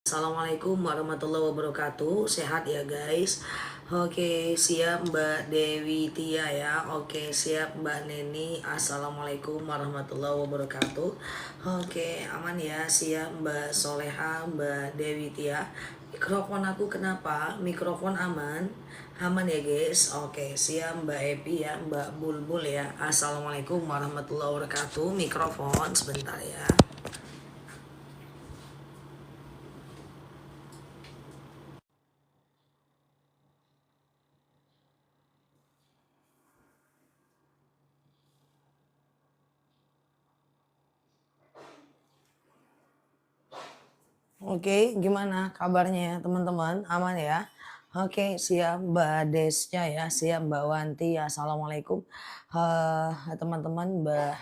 Assalamualaikum warahmatullahi wabarakatuh. Sehat ya guys. Oke, siap Mbak Dewi Tia ya. Oke, siap Mbak Neni. Assalamualaikum warahmatullahi wabarakatuh. Oke, aman ya. Siap Mbak Soleha, Mbak Dewi Tia. Mikrofon aku kenapa? Mikrofon aman. Aman ya guys. Oke, siap Mbak Epi ya, Mbak Bulbul ya. Assalamualaikum warahmatullahi wabarakatuh. Mikrofon sebentar ya. Oke, gimana kabarnya ya teman-teman? Aman ya? Oke, siap Mbak Desnya ya, siap Mbak Wanti. Assalamualaikum teman-teman Mbak.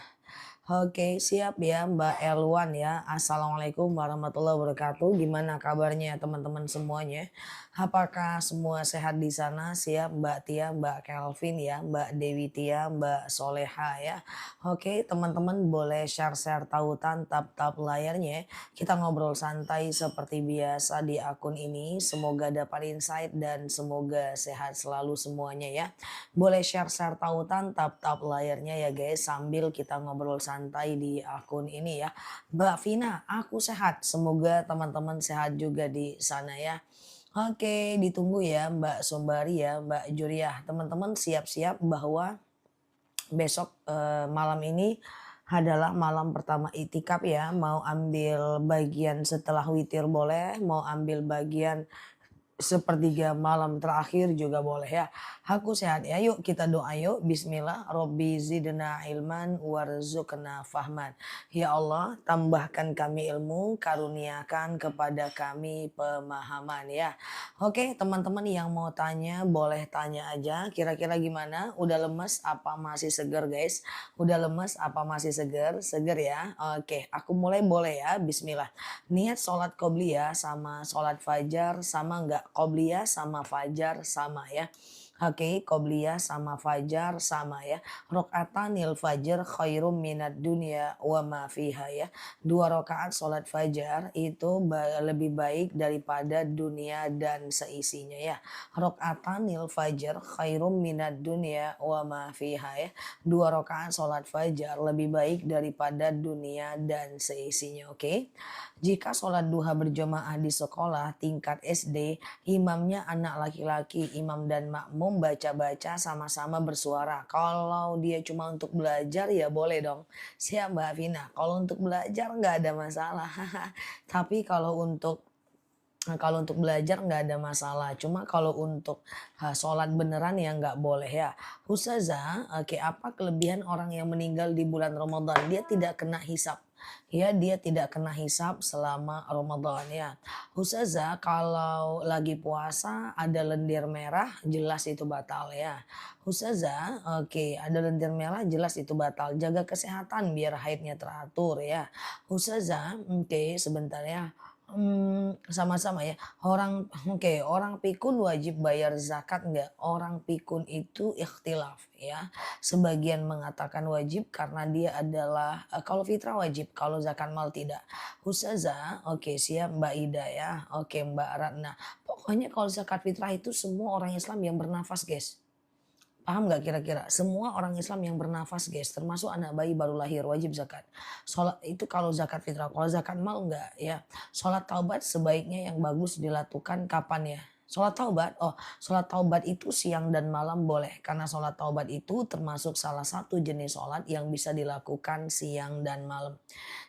Oke, siap ya Mbak Elwan ya. Assalamualaikum warahmatullahi wabarakatuh. Gimana kabarnya teman-teman semuanya? Apakah semua sehat di sana? Siap Mbak Tia, Mbak Kelvin ya, Mbak Dewi Tia, Mbak Soleha ya. Oke, teman-teman boleh share-share tautan tap-tap layarnya. Kita ngobrol santai seperti biasa di akun ini. Semoga dapat insight dan semoga sehat selalu semuanya ya. Boleh share-share tautan tap-tap layarnya ya guys sambil kita ngobrol santai di akun ini ya. Mbak Vina, aku sehat. Semoga teman-teman sehat juga di sana ya. Oke, ditunggu ya Mbak Sombari ya, Mbak Juriah. Teman-teman siap-siap bahwa besok malam ini adalah malam pertama itikaf ya. Mau ambil bagian setelah witir boleh, mau ambil bagian sepertiga malam terakhir juga boleh ya. Aku sehat ya. Yuk kita doa yuk. Bismillah. Robbi zidna ilman warzuqna fahman. Ya Allah, tambahkan kami ilmu, karuniakan kepada kami pemahaman ya. Oke, teman-teman yang mau tanya boleh tanya aja. Kira-kira gimana? Udah lemes apa masih seger guys? Udah lemes apa masih seger? Seger ya. Oke, aku mulai boleh ya. Bismillah. Niat sholat qobliyah sama sholat fajar sama nggak? Qobliyah sama fajar sama ya. Oke, qobliyah sama fajar sama ya. Rokaatanil fajar khairum minad dunya wa ma fiha ya. 2 rakaat sholat fajar itu lebih baik daripada dunia dan seisinya ya. Rokaatanil fajar khairum minad dunya wa ma fiha ya. 2 rakaat sholat fajar lebih baik daripada dunia dan seisinya. Oke. Jika sholat duha berjamaah di sekolah tingkat SD, imamnya anak laki-laki, imam dan makmum baca-baca sama-sama bersuara. Kalau dia cuma untuk belajar ya boleh dong. Siap Mbak Vina, kalau untuk belajar nggak ada masalah. Tapi kalau untuk belajar nggak ada masalah. Cuma kalau untuk sholat beneran ya nggak boleh ya. Ustazah, oke, apa kelebihan orang yang meninggal di bulan Ramadan? Dia tidak kena hisab. Ya, dia tidak kena hisab selama Ramadan ya. Ustazah, kalau lagi puasa ada lendir merah, jelas itu batal ya. Ustazah, oke, ada lendir merah jelas itu batal. Jaga kesehatan biar haidnya teratur ya. Ustazah, oke, sebentar ya. Sama-sama ya. Orang pikun wajib bayar zakat enggak? Orang pikun itu ikhtilaf ya. Sebagian mengatakan wajib karena dia adalah kalau fitrah wajib, kalau zakat mal tidak. Ustazah, oke, siap Mbak Ida ya. Oke, Mbak Ratna. Pokoknya kalau zakat fitrah itu semua orang Islam yang bernafas, guys. Paham nggak kira-kira? Semua orang Islam yang bernafas guys, termasuk anak bayi baru lahir wajib zakat. Sholat itu kalau zakat fitrah, kalau zakat mal enggak ya. Sholat taubat sebaiknya yang bagus dilakukan kapan ya? Sholat taubat, sholat taubat itu siang dan malam boleh. Karena sholat taubat itu termasuk salah satu jenis sholat yang bisa dilakukan siang dan malam.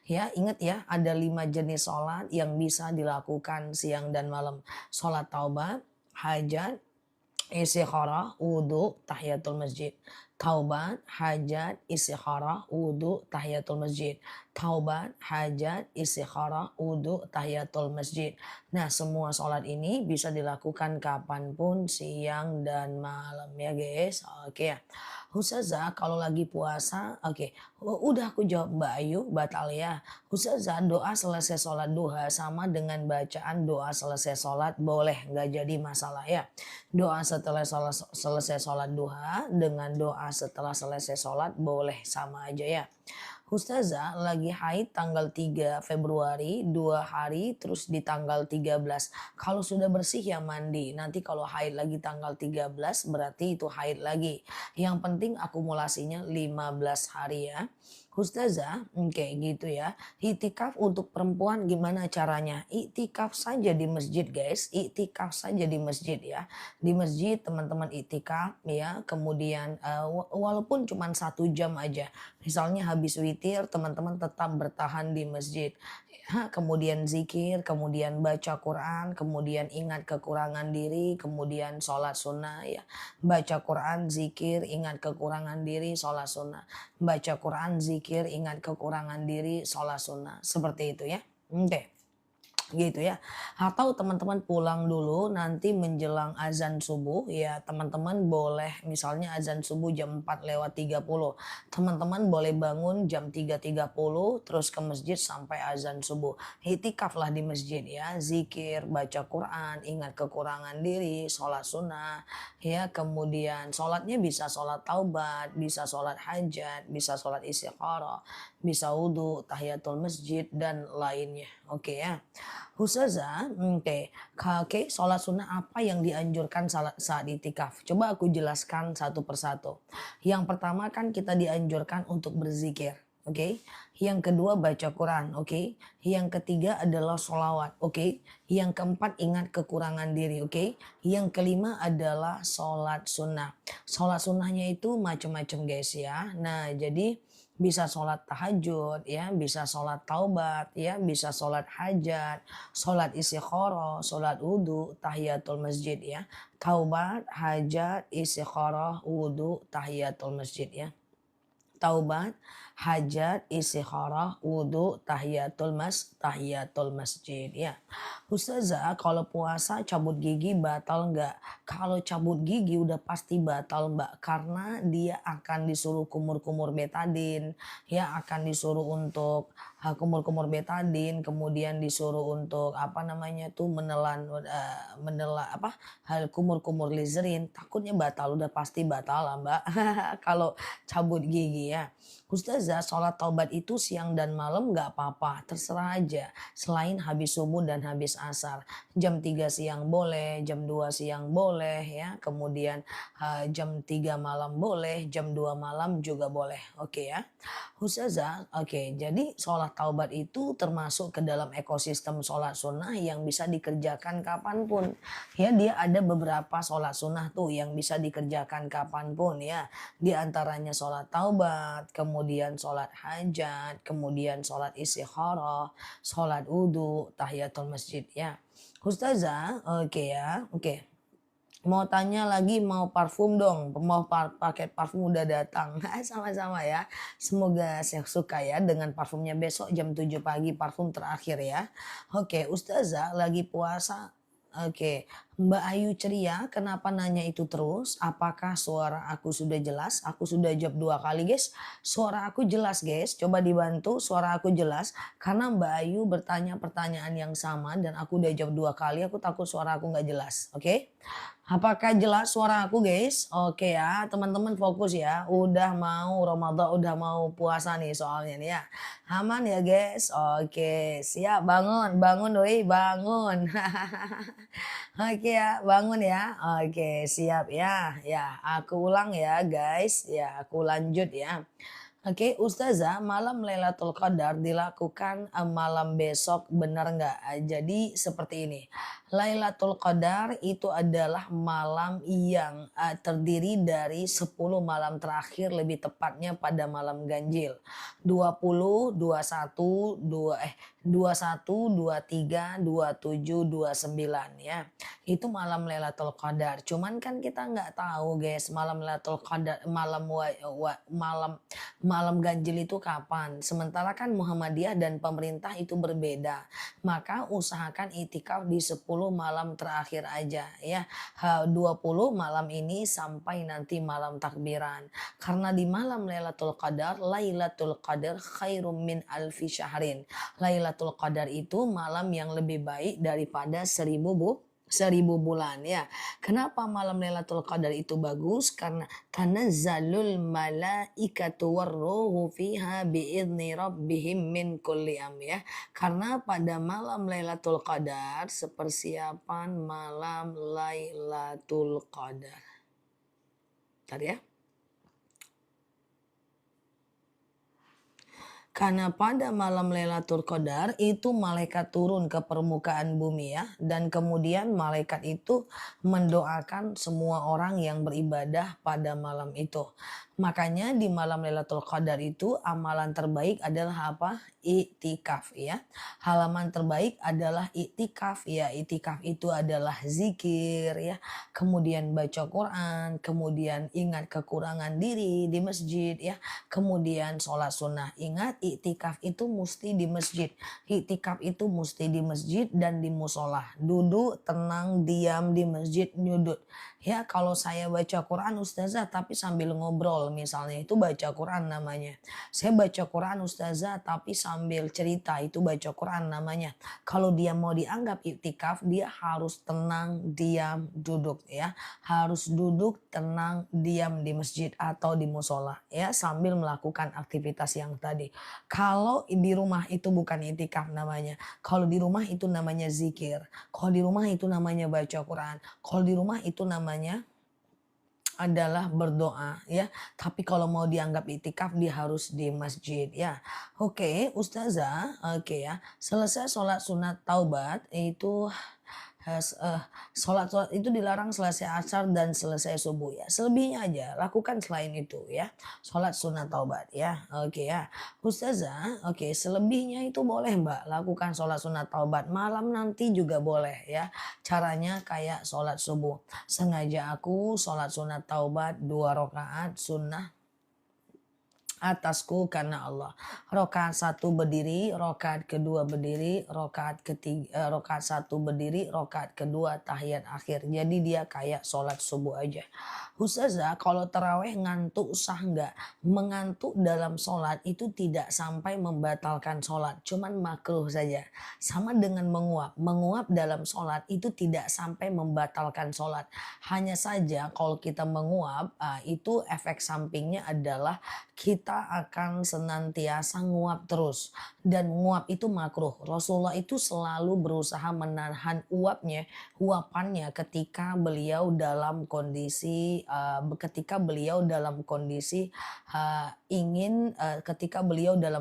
Ya, ingat ya, ada 5 jenis sholat yang bisa dilakukan siang dan malam. Sholat taubat, hajat, istikharah, wudu, tahiyatul masjid. Taubat, hajat, istikharah, wudu, tahiyatul masjid. Taubat, hajat, istikharah, wudu, tahiyatul masjid. Nah, semua sholat ini bisa dilakukan kapanpun, siang dan malam ya guys. Oke ya. Ustazah, kalau lagi puasa, oke. Udah aku jawab Mbak Ayu, batal ya. Ustazah, doa selesai sholat duha sama dengan bacaan doa selesai sholat boleh, nggak jadi masalah ya. Doa setelah selesai sholat duha dengan doa setelah selesai sholat boleh sama aja ya. Ustazah lagi haid tanggal 3 Februari, 2 hari, terus di tanggal 13. Kalau sudah bersih ya mandi. Nanti kalau haid lagi tanggal 13 berarti itu haid lagi. Yang penting akumulasinya 15 hari ya. Ustazah, oke gitu ya. Iktikaf untuk perempuan gimana caranya? Iktikaf saja di masjid guys, iktikaf saja di masjid ya. Di masjid teman-teman iktikaf ya, kemudian walaupun cuma 1 jam aja. Misalnya habis witir teman-teman tetap bertahan di masjid. Ya, kemudian zikir, kemudian baca Quran, kemudian ingat kekurangan diri, kemudian sholat sunnah ya. Baca Quran, zikir, ingat kekurangan diri, sholat sunnah. Baca Quran, zikir, ingat kekurangan diri, sholat sunnah. Seperti itu ya. Oke. Gitu ya. Atau teman-teman pulang dulu nanti menjelang azan subuh ya teman-teman boleh misalnya azan subuh jam 4:30. Teman-teman boleh bangun jam 3:30 terus ke masjid sampai azan subuh. Itikaf lah di masjid ya, zikir, baca Quran, ingat kekurangan diri, sholat sunnah ya, kemudian sholatnya bisa sholat taubat, bisa sholat hajat, bisa sholat istikharah, bisa wudhu, tahiyatul masjid dan lainnya. Oke ya. Ustazah, oke, sholat sunnah apa yang dianjurkan saat itikaf? Coba aku jelaskan satu persatu. Yang pertama kan kita dianjurkan untuk berzikir, oke. Yang kedua baca Quran, oke. Yang ketiga adalah sholawat, oke. Yang keempat ingat kekurangan diri, oke. Yang kelima adalah sholat sunnah. Sholat sunnahnya itu macam-macam guys ya. Nah jadi bisa sholat tahajud ya, bisa sholat taubat ya, bisa sholat hajat, sholat istikharah, sholat wudhu, tahiyatul masjid ya. Taubat, hajat, istikharah, wudhu, tahiyatul masjid ya. Taubat, hajat, istikharah, wudhu, tahiyatul masjid ya. Ustazah kalau puasa cabut gigi batal nggak? Kalau cabut gigi udah pasti batal mbak, karena dia akan disuruh kumur-kumur betadin, ya akan disuruh untuk kumur-kumur betadin, kemudian disuruh untuk apa namanya tuh menelan apa hal kumur-kumur lizerin, takutnya batal, udah pasti batal lah mbak. Kalau cabut gigi ya. Ustazah sholat taubat itu siang dan malam nggak apa-apa, terserah aja. Selain habis subuh dan habis asar. Jam 3 siang boleh, jam 2 siang boleh ya. Kemudian jam 3 malam boleh, jam 2 malam juga boleh. Oke ya. Ustazah, oke. Jadi sholat taubat itu termasuk ke dalam ekosistem sholat sunnah yang bisa dikerjakan kapanpun. Ya dia ada beberapa sholat sunnah tuh yang bisa dikerjakan kapanpun ya. Di antaranya sholat taubat, kemudian sholat hajat, kemudian sholat istikharah, sholat wudhu, tahiyatul masjid ya. Ustazah, oke ya, oke. Mau tanya lagi mau parfum dong, mau paket parfum udah datang. Sama-sama ya. Semoga saya suka ya dengan parfumnya besok jam 7 pagi parfum terakhir ya. Oke, Ustazah lagi puasa. Oke, Mbak Ayu ceria, kenapa nanya itu terus? Apakah suara aku sudah jelas? Aku sudah jawab 2 kali guys. Suara aku jelas guys, coba dibantu suara aku jelas. Karena Mbak Ayu bertanya pertanyaan yang sama dan aku udah jawab 2 kali, aku takut suara aku nggak jelas. Oke? Apakah jelas suara aku guys? Oke ya, teman-teman fokus ya. Udah mau Ramadan, udah mau puasa nih soalnya nih ya. Aman ya guys? Oke, siap bangun, bangun doi, bangun. Oke ya, bangun ya. Oke, siap ya. Ya, aku ulang ya guys. Ya, aku lanjut ya. Oke, Ustazah, malam Lailatul Qadar dilakukan malam besok, benar nggak? Jadi seperti ini, Lailatul Qadar itu adalah malam yang terdiri dari 10 malam terakhir, lebih tepatnya pada malam ganjil. 20, 21, 21, 23, 27, 29 ya. Itu malam Lailatul Qadar. Cuman kan kita nggak tahu guys malam Lailatul Qadar, malam ganjil itu kapan. Sementara kan Muhammadiyah dan pemerintah itu berbeda. Maka usahakan itikaf di 10 malam terakhir aja ya. 20 malam ini sampai nanti malam takbiran. Karena di malam Lailatul Qadar khairum min alfi syahrin. Lailatul Qadar itu malam yang lebih baik daripada 1000 1000 bulan ya. Kenapa malam Lailatul Qadar itu bagus? Karena tanazzalul malaikatu warruhu fiha biidzni rabbihim min kulli amr ya. Karena pada malam Lailatul Qadar sepersiapan malam Lailatul Qadar. Tadi ya. Karena pada malam Lailatul Qadar itu malaikat turun ke permukaan bumi ya. Dan kemudian malaikat itu mendoakan semua orang yang beribadah pada malam itu. Makanya di malam Lailatul Qadar itu amalan terbaik adalah apa? Iktikaf ya. Halaman terbaik adalah iktikaf ya. Iktikaf itu adalah zikir ya. Kemudian baca Quran, kemudian ingat kekurangan diri di masjid ya. Kemudian sholat sunnah. Ingat iktikaf itu mesti di masjid. Iktikaf itu mesti di masjid dan di musola. Duduk tenang diam di masjid nyudut. Ya kalau saya baca Quran ustazah tapi sambil ngobrol misalnya itu baca Quran namanya. Saya baca Quran ustazah tapi sambil cerita itu baca Quran namanya. Kalau dia mau dianggap iktikaf dia harus tenang diam duduk ya. Harus duduk tenang diam di masjid atau di musola ya sambil melakukan aktivitas yang tadi. Kalau di rumah itu bukan iktikaf namanya. Kalau di rumah itu namanya zikir. Kalau di rumah itu namanya baca Quran. Kalau di rumah itu namanya adalah berdoa ya. Tapi kalau mau dianggap iktikaf dia harus di masjid ya. Oke, ustazah, oke ya. Selesai sholat sunat taubat itu sholat itu dilarang selesai asar dan selesai subuh ya. Selebihnya aja lakukan selain itu ya. Sholat sunat taubat ya. Oke ya. Ustazah, oke selebihnya itu boleh mbak lakukan sholat sunat taubat. Malam nanti juga boleh ya. Caranya kayak sholat subuh. Sengaja aku sholat sunat taubat 2 rakaat sunnah atasku karena Allah. Rakaat 1 berdiri, rakaat kedua berdiri, rakaat ketiga, rakaat 1 berdiri, rakaat kedua tahiyat akhir. Jadi dia kayak sholat subuh aja. Ustazah kalau taraweh ngantuk sah nggak? Mengantuk dalam sholat itu tidak sampai membatalkan sholat. Cuman makruh saja. Sama dengan menguap. Menguap dalam sholat itu tidak sampai membatalkan sholat. Hanya saja kalau kita menguap itu efek sampingnya adalah kita akan senantiasa nguap terus dan nguap itu makruh. Rasulullah itu selalu berusaha menahan uapannya ketika beliau dalam kondisi ketika beliau dalam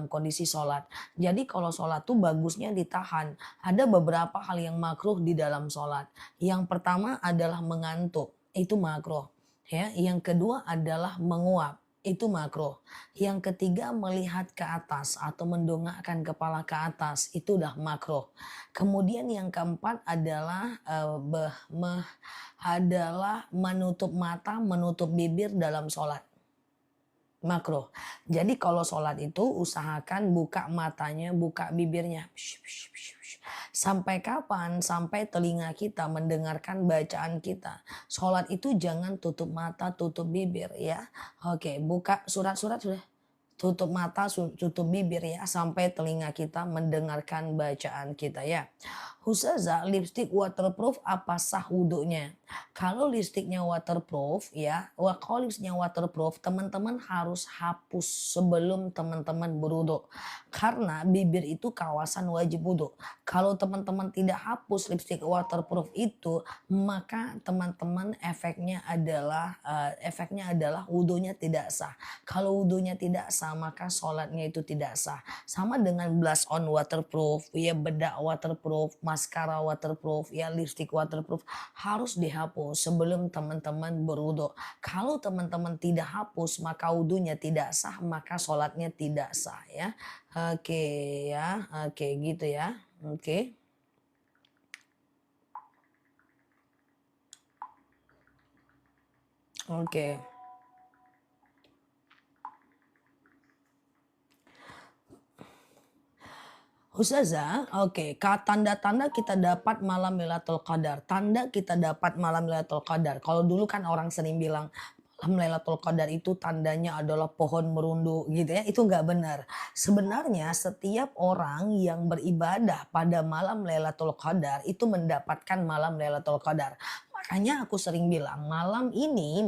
kondisi sholat. Jadi kalau sholat tuh bagusnya ditahan. Ada beberapa hal yang makruh di dalam sholat. Yang pertama adalah mengantuk, itu makruh. Ya, yang kedua adalah menguap. Itu makruh. Yang ketiga melihat ke atas atau mendongakkan kepala ke atas itu udah makruh. Kemudian yang keempat adalah menutup mata, menutup bibir dalam sholat. Makruh. Jadi kalau sholat itu usahakan buka matanya, buka bibirnya. Sampai kapan? Sampai telinga kita mendengarkan bacaan kita. Sholat itu jangan tutup mata, tutup bibir ya. Oke, buka surat-surat sudah. Tutup mata, tutup bibir ya. Sampai telinga kita mendengarkan bacaan kita ya. Ustazah, lipstick waterproof apa sah wudhunya? Kalau lipstiknya waterproof ya, kalau lipstiknya waterproof teman-teman harus hapus sebelum teman-teman berwudhu. Karena bibir itu kawasan wajib wudhu. Kalau teman-teman tidak hapus lipstik waterproof itu, maka teman-teman efeknya adalah wudhunya tidak sah. Kalau wudhunya tidak sah, maka sholatnya itu tidak sah. Sama dengan blush on waterproof, ya bedak waterproof, maskara waterproof, ya lipstick waterproof harus dihapus sebelum teman-teman berwudhu. Kalau teman-teman tidak hapus maka wudhunya tidak sah, maka sholatnya tidak sah ya. Oke ya, oke gitu ya. Oke. Oke. Ustazah, oke, tanda-tanda kita dapat malam Lailatul Qadar. Tanda kita dapat malam Lailatul Qadar. Kalau dulu kan orang sering bilang Lailatul Qadar itu tandanya adalah pohon merunduk gitu ya, itu nggak benar. Sebenarnya setiap orang yang beribadah pada malam Lailatul Qadar itu mendapatkan malam Lailatul Qadar. Makanya aku sering bilang malam ini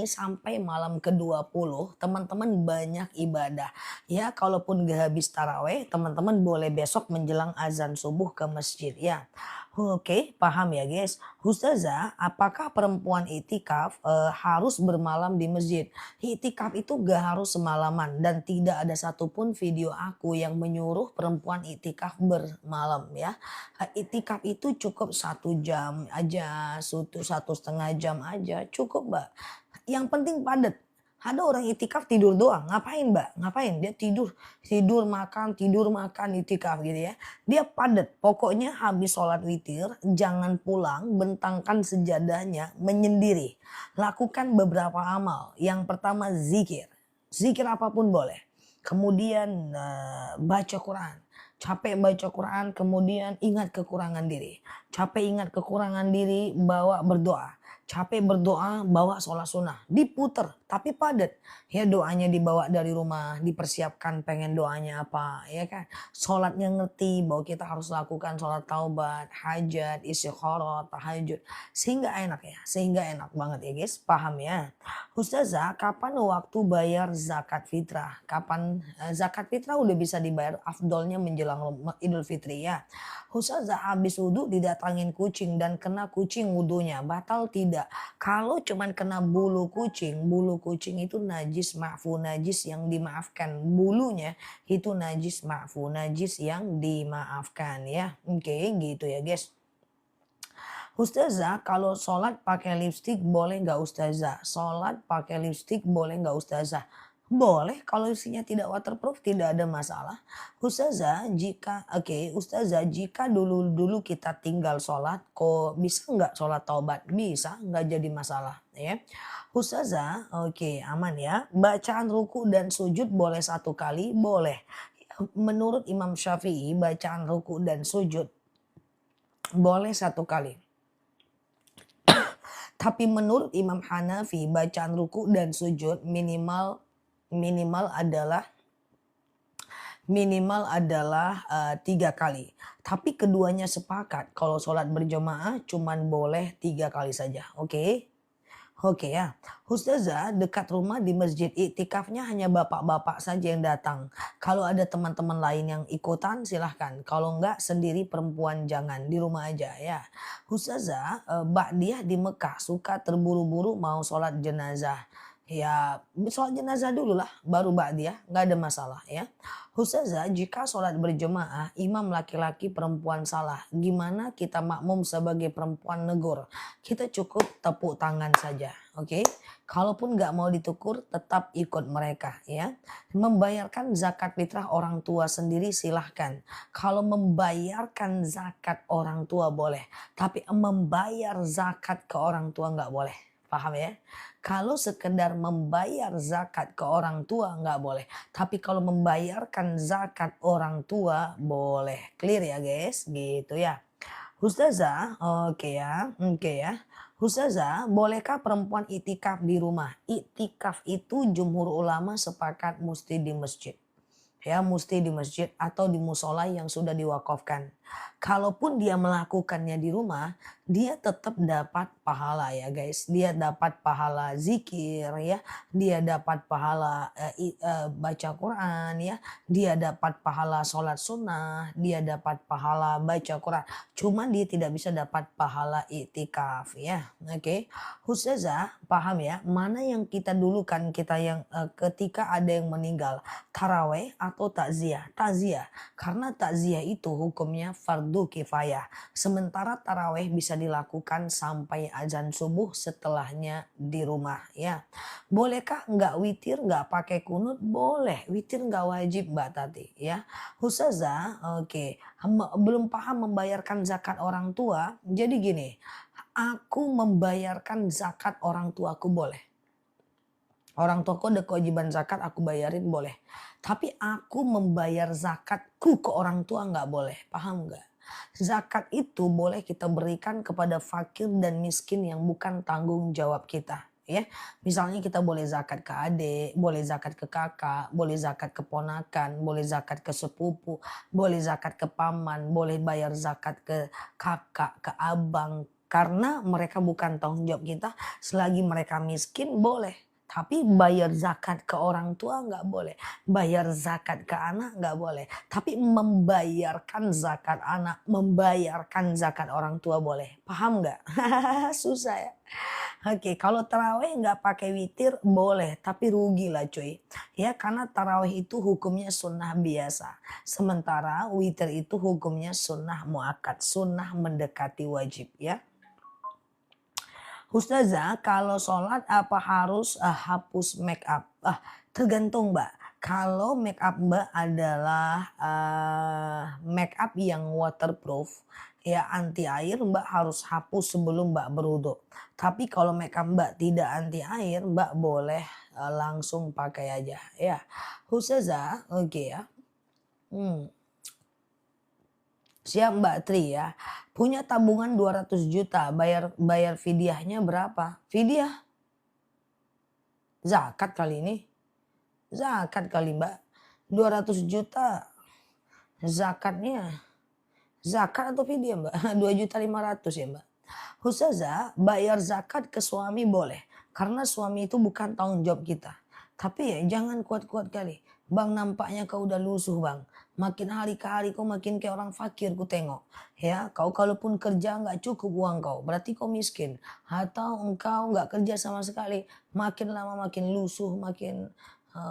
sampai malam ke-20 teman-teman banyak ibadah. Ya kalaupun gak habis taraweh teman-teman boleh besok menjelang azan subuh ke masjid ya. Oke, paham ya guys. Ustazah, apakah perempuan itikaf harus bermalam di masjid? Itikaf itu gak harus semalaman dan tidak ada satupun video aku yang menyuruh perempuan itikaf bermalam ya. Itikaf itu cukup 1 jam aja, 1,5 jam aja cukup mbak. Yang penting padat. Ada orang itikaf tidur doang. Ngapain mbak? Ngapain? Dia tidur. Tidur makan itikaf gitu ya. Dia padat. Pokoknya habis sholat witir, jangan pulang, bentangkan sejadahnya, menyendiri. Lakukan beberapa amal. Yang pertama zikir. Zikir apapun boleh. Kemudian baca Quran. Capek baca Quran, kemudian ingat kekurangan diri. Capek ingat kekurangan diri, bawa berdoa. Capek berdoa, bawa sholat sunnah. Diputer, tapi padat. Ya doanya dibawa dari rumah, dipersiapkan pengen doanya apa. Ya kan, sholatnya ngerti bahwa kita harus lakukan sholat taubat, hajat, istikharah, tahajud. Sehingga enak banget ya guys, paham ya. Ustazah, kapan waktu bayar zakat fitrah? Kapan zakat fitrah udah bisa dibayar afdolnya menjelang Idul Fitri ya. Ustazah habis wudhu didatangin kucing dan kena kucing wudhunya, batal tidak? Kalau cuman kena bulu kucing itu najis ma'fu, najis yang dimaafkan. Bulunya itu najis ma'fu, najis yang dimaafkan ya. Oke, gitu ya guys. Ustazah, kalau sholat pakai lipstik boleh nggak Ustazah? Sholat pakai lipstik boleh nggak Ustazah? Boleh, kalau isinya tidak waterproof tidak ada masalah. Ustazah, jika dulu kita tinggal sholat, kok bisa nggak sholat taubat? Bisa, nggak jadi masalah ya. Ustazah, oke aman ya. Bacaan ruku dan sujud boleh 1 kali? Boleh. Menurut Imam Syafi'i, bacaan ruku dan sujud boleh 1 kali. Tapi menurut Imam Hanafi bacaan ruku dan sujud minimal adalah 3 kali. Tapi keduanya sepakat kalau sholat berjamaah cuman boleh 3 kali saja. Oke ya. Ustazah, dekat rumah di masjid iktikafnya hanya bapak-bapak saja yang datang. Kalau ada teman-teman lain yang ikutan silahkan. Kalau enggak sendiri perempuan jangan, di rumah aja ya. Ustazah, Ba'diyah di Mekah suka terburu-buru mau sholat jenazah. Ya sholat jenazah dulu lah baru Ba'diyah, nggak ada masalah ya. Ustazah, jika sholat berjemaah imam laki-laki perempuan salah, gimana kita makmum sebagai perempuan negur? Kita cukup tepuk tangan saja, oke? Kalaupun nggak mau ditukur tetap ikut mereka ya. Membayarkan zakat fitrah orang tua sendiri silahkan. Kalau membayarkan zakat orang tua boleh, tapi membayar zakat ke orang tua nggak boleh. Paham ya? Kalau sekedar membayar zakat ke orang tua nggak boleh. Tapi kalau membayarkan zakat orang tua boleh. Clear ya guys? Gitu ya. Ustazah, oke ya. Ustazah, bolehkah perempuan itikaf di rumah? Itikaf itu jumhur ulama sepakat mesti di masjid. Ya, mesti di masjid atau di musola yang sudah diwakafkan. Kalaupun dia melakukannya di rumah, dia tetap dapat pahala ya guys. Dia dapat pahala zikir ya, dia dapat pahala baca Quran ya, dia dapat pahala sholat sunnah, dia dapat pahala baca Quran. Cuma dia tidak bisa dapat pahala iktikaf ya. Oke. Ustazah, paham ya? Mana yang kita dulukan kita yang ketika ada yang meninggal, taraweh atau takziah? Takziah. Karena takziah itu hukumnya fardu kifayah. Sementara taraweh bisa dilakukan sampai azan subuh, setelahnya di rumah ya. Bolehkah nggak witir nggak pakai kunut? Boleh. Witir nggak wajib Mbak Tati ya. Ustazah, oke. Belum paham membayarkan zakat orang tua. Jadi gini, aku membayarkan zakat orang tuaku boleh. Orang tuaku ada kewajiban zakat aku bayarin boleh. Tapi aku membayar zakatku ke orang tua nggak boleh. Paham nggak? Zakat itu boleh kita berikan kepada fakir dan miskin yang bukan tanggung jawab kita. ya. Misalnya kita boleh zakat ke adik, boleh zakat ke kakak, boleh zakat ke ponakan, boleh zakat ke sepupu, boleh zakat ke paman, boleh bayar zakat ke kakak, ke abang. Karena mereka bukan tanggung jawab kita, selagi mereka miskin boleh. Tapi bayar zakat ke orang tua nggak boleh. Bayar zakat ke anak nggak boleh. Tapi membayarkan zakat anak, membayarkan zakat orang tua boleh. Paham nggak? Susah ya. Oke, kalau taraweh nggak pakai witir boleh, tapi rugi lah cuy. Ya, karena taraweh itu hukumnya sunnah biasa. Sementara witir itu hukumnya sunnah muakkad, sunnah mendekati wajib ya. Ustazah, kalau sholat apa harus hapus make up? Tergantung mbak. Kalau make up mbak adalah make up yang waterproof, ya anti air, mbak harus hapus sebelum mbak berwudu. Tapi kalau make up mbak tidak anti air, mbak boleh langsung pakai aja ya. Ustazah, oke ya. Siap Mbak Tri ya. Punya tabungan 200 juta, bayar fidyahnya berapa? Fidyah? Zakat kali ini. Zakat kali Mbak. 200 juta zakatnya. Zakat atau fidyah Mbak? 2.500.000 ya Mbak. Ustazah, bayar zakat ke suami boleh. Karena suami itu bukan tanggung jawab kita. Tapi ya jangan kuat-kuat kali. Bang, nampaknya kau udah lusuh bang. Makin hari ke hari kau makin kayak orang fakir ku tengok. Ya, kau kalaupun kerja nggak cukup uang kau, berarti kau miskin. Atau engkau nggak kerja sama sekali. Makin lama makin lusuh, makin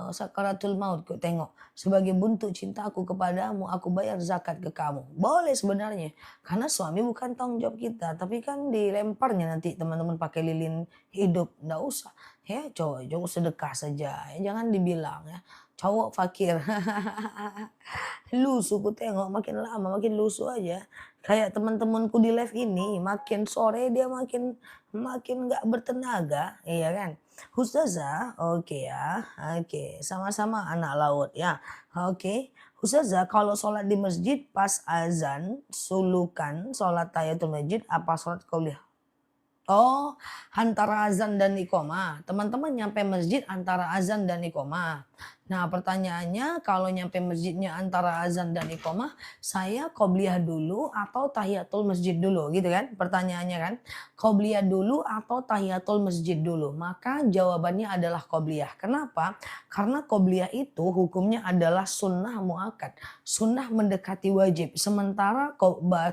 sakaratul maut ku tengok. Sebagai bentuk cintaku kepadamu, aku bayar zakat ke kamu. Boleh sebenarnya. Karena suami bukan tanggung jawab kita. Tapi kan dilemparnya nanti teman-teman pakai lilin hidup. Nggak usah. Ya, cowok sedekah saja. Ya, jangan dibilang ya. Cowok fakir. Lusuh ku tengok makin lama makin lusuh aja. Kayak teman-temanku di live ini makin sore dia makin makin nggak bertenaga, iya kan? Ustazah, oke ya, oke, sama-sama anak laut ya, oke. Ustazah, kalau sholat di masjid pas azan, sulukan sholat tahiyatul masjid apa sholat qabliyah? Oh, antara azan dan iqomah. Teman-teman nyampe masjid antara azan dan iqomah. Nah, pertanyaannya kalau nyampe masjidnya antara azan dan iqomah, saya qobliyah dulu atau tahiyatul masjid dulu gitu kan? Pertanyaannya kan, qobliyah dulu atau tahiyatul masjid dulu? Maka jawabannya adalah qobliyah. Kenapa? Karena qobliyah itu hukumnya adalah sunnah muakkad, sunnah mendekati wajib. Sementara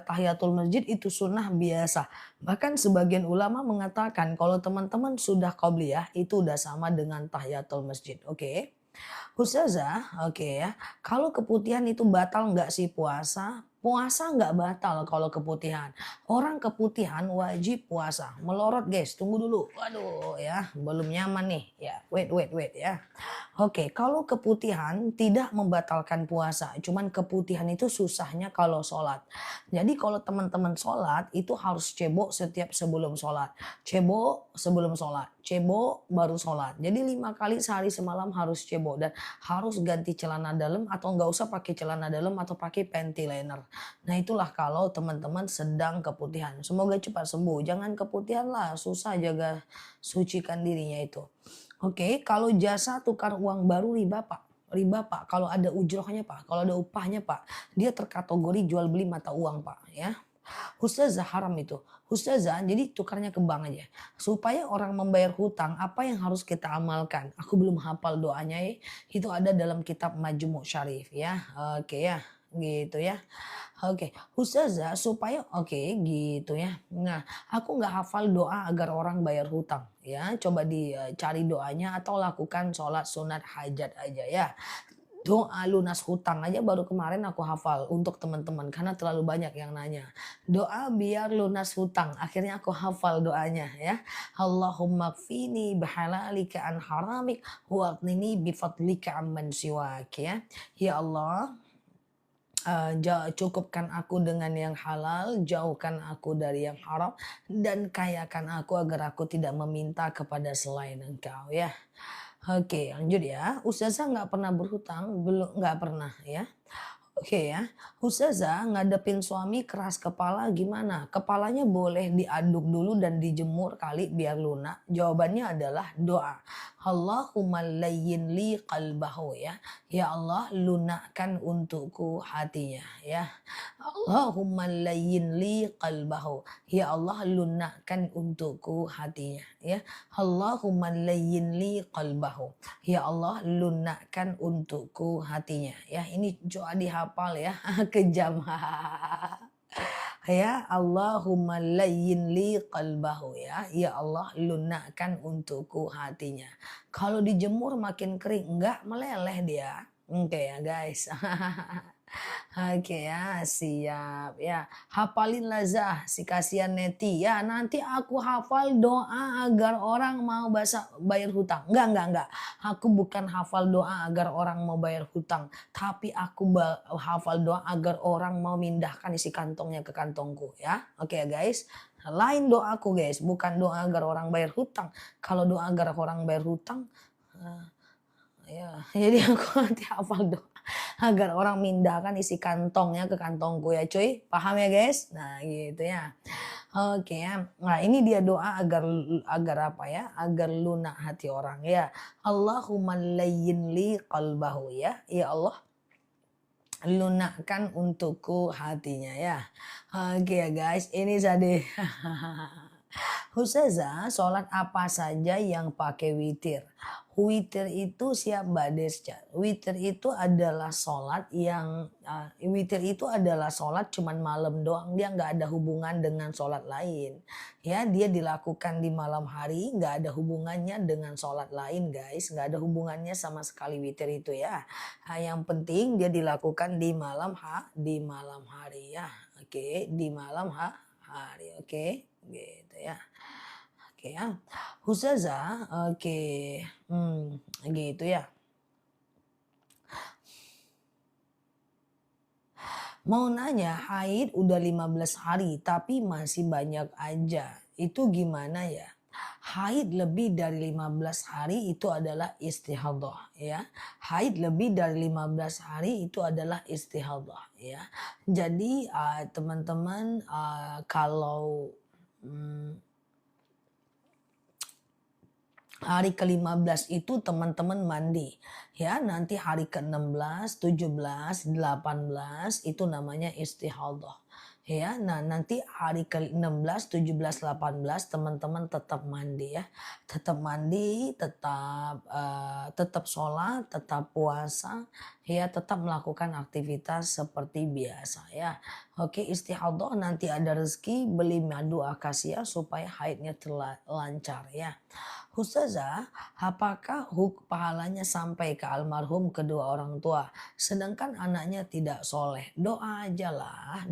tahiyatul masjid itu sunnah biasa. Bahkan sebagian ulama mengatakan kalau teman-teman sudah qobliyah itu udah sama dengan tahiyatul masjid. Oke. Ustazah, oke ya. Kalau keputihan itu batal nggak sih puasa? Puasa nggak batal kalau keputihan. Orang keputihan wajib puasa. Melorot guys, tunggu dulu. Waduh ya, belum nyaman nih. Ya, wait ya. Oke, kalau keputihan tidak membatalkan puasa. Cuman keputihan itu susahnya kalau sholat. Jadi kalau teman-teman sholat itu harus cebok setiap sebelum sholat. Cebok sebelum sholat. Cebok baru sholat. Jadi 5 kali sehari semalam harus cebok. Dan harus ganti celana dalam atau nggak usah pakai celana dalam atau pakai panty liner. Nah itulah kalau teman-teman sedang keputihan. Semoga cepat sembuh. Jangan keputihan lah, susah jaga sucikan dirinya itu. Oke, kalau jasa tukar uang baru riba pak. Riba pak, kalau ada ujrohnya pak, kalau ada upahnya pak. Dia terkategori jual beli mata uang pak ya. Ustazah haram itu. Ustazah jadi tukarnya ke bank aja. Supaya orang membayar hutang apa yang harus kita amalkan. Aku belum hafal doanya ya. Itu ada dalam kitab Majmu' Syarif ya. Oke ya gitu ya. Oke, Ustazah supaya oke gitu ya. Nah, aku nggak hafal doa agar orang bayar hutang ya. Coba dicari doanya atau lakukan sholat sunat hajat aja ya. Doa lunas hutang aja baru kemarin aku hafal untuk teman-teman karena terlalu banyak yang nanya. Doa biar lunas hutang. Akhirnya aku hafal doanya ya. Allahumma kfini bihalalika an haramik waqnini bifadlika amman siwak ya. Ya Allah, cukupkan aku dengan yang halal, jauhkan aku dari yang haram, dan kayakan aku agar aku tidak meminta kepada selain engkau ya. Oke lanjut ya, Ustazah nggak pernah berhutang, belum nggak pernah ya. Oke ya, Ustazah ngadepin suami keras kepala gimana? Kepalanya boleh diaduk dulu dan dijemur kali biar lunak. Jawabannya adalah doa. Allahumma layyin li qalbahu ya. Ya Allah lunakkan untukku hatinya ya. Allahumma layyin li qalbahu. Ya Allah lunakkan untukku hatinya ya. Allahumma layyin li qalbahu. Ya Allah lunakkan untukku hatinya ya. Ini doa dihafal ya. Kejam. Ya Allahumma layyin li qalbahu ya. Ya Allah lunakkan untukku hatinya. Kalau dijemur makin kering, enggak meleleh dia. Oke ya guys. Oke ya, siap ya. Hafalin lazah si kasihan Neti. Ya, nanti aku hafal doa agar orang mau bayar hutang. Enggak. Aku bukan hafal doa agar orang mau bayar hutang, tapi aku hafal doa agar orang mau mindahkan isi kantongnya ke kantongku ya. Oke ya guys. Lain doaku guys, bukan doa agar orang bayar hutang. Kalau doa agar orang bayar hutang, ya, jadi aku nanti hafal doa agar orang mindahkan isi kantongnya ke kantongku ya cuy. Paham ya guys? Nah gitu ya. Oke ya. Nah ini dia doa agar apa ya? Agar lunak hati orang ya. Allahumma layyin li qalbahu ya. Ya Allah lunakkan untukku hatinya ya. Oke ya guys, ini tadi. Ustazah, sholat apa saja yang pakai witir? Witir itu siap Mbak Desca. Witir itu adalah sholat yang witir itu adalah sholat cuman malam doang. Dia nggak ada hubungan dengan sholat lain. Ya, dia dilakukan di malam hari, nggak ada hubungannya dengan sholat lain guys. Nggak ada hubungannya sama sekali witir itu ya. Nah, yang penting dia dilakukan di malam hari ya. Oke, di malam hari. Oke, gitu ya. Oke ya. Ustazah, oke. Gitu ya. Mau nanya, haid udah 15 hari tapi masih banyak aja. Itu gimana ya? Haid lebih dari 15 hari itu adalah istihadah ya. Haid lebih dari 15 hari itu adalah istihadah ya. Jadi teman-teman kalau hari ke-15 itu teman-teman mandi. Ya, nanti hari ke-16, 17, 18 itu namanya istihadah. Ya, nah nanti hari ke-16, 17, 18 teman-teman tetap mandi ya. Tetap mandi, tetap sholat, tetap puasa, ya tetap melakukan aktivitas seperti biasa ya. Oke, istihadah nanti ada rezeki beli madu akasia supaya haidnya lancar ya. Ustazah, apakah pahalanya sampai ke almarhum kedua orang tua? Sedangkan anaknya tidak soleh. Doa aja lah,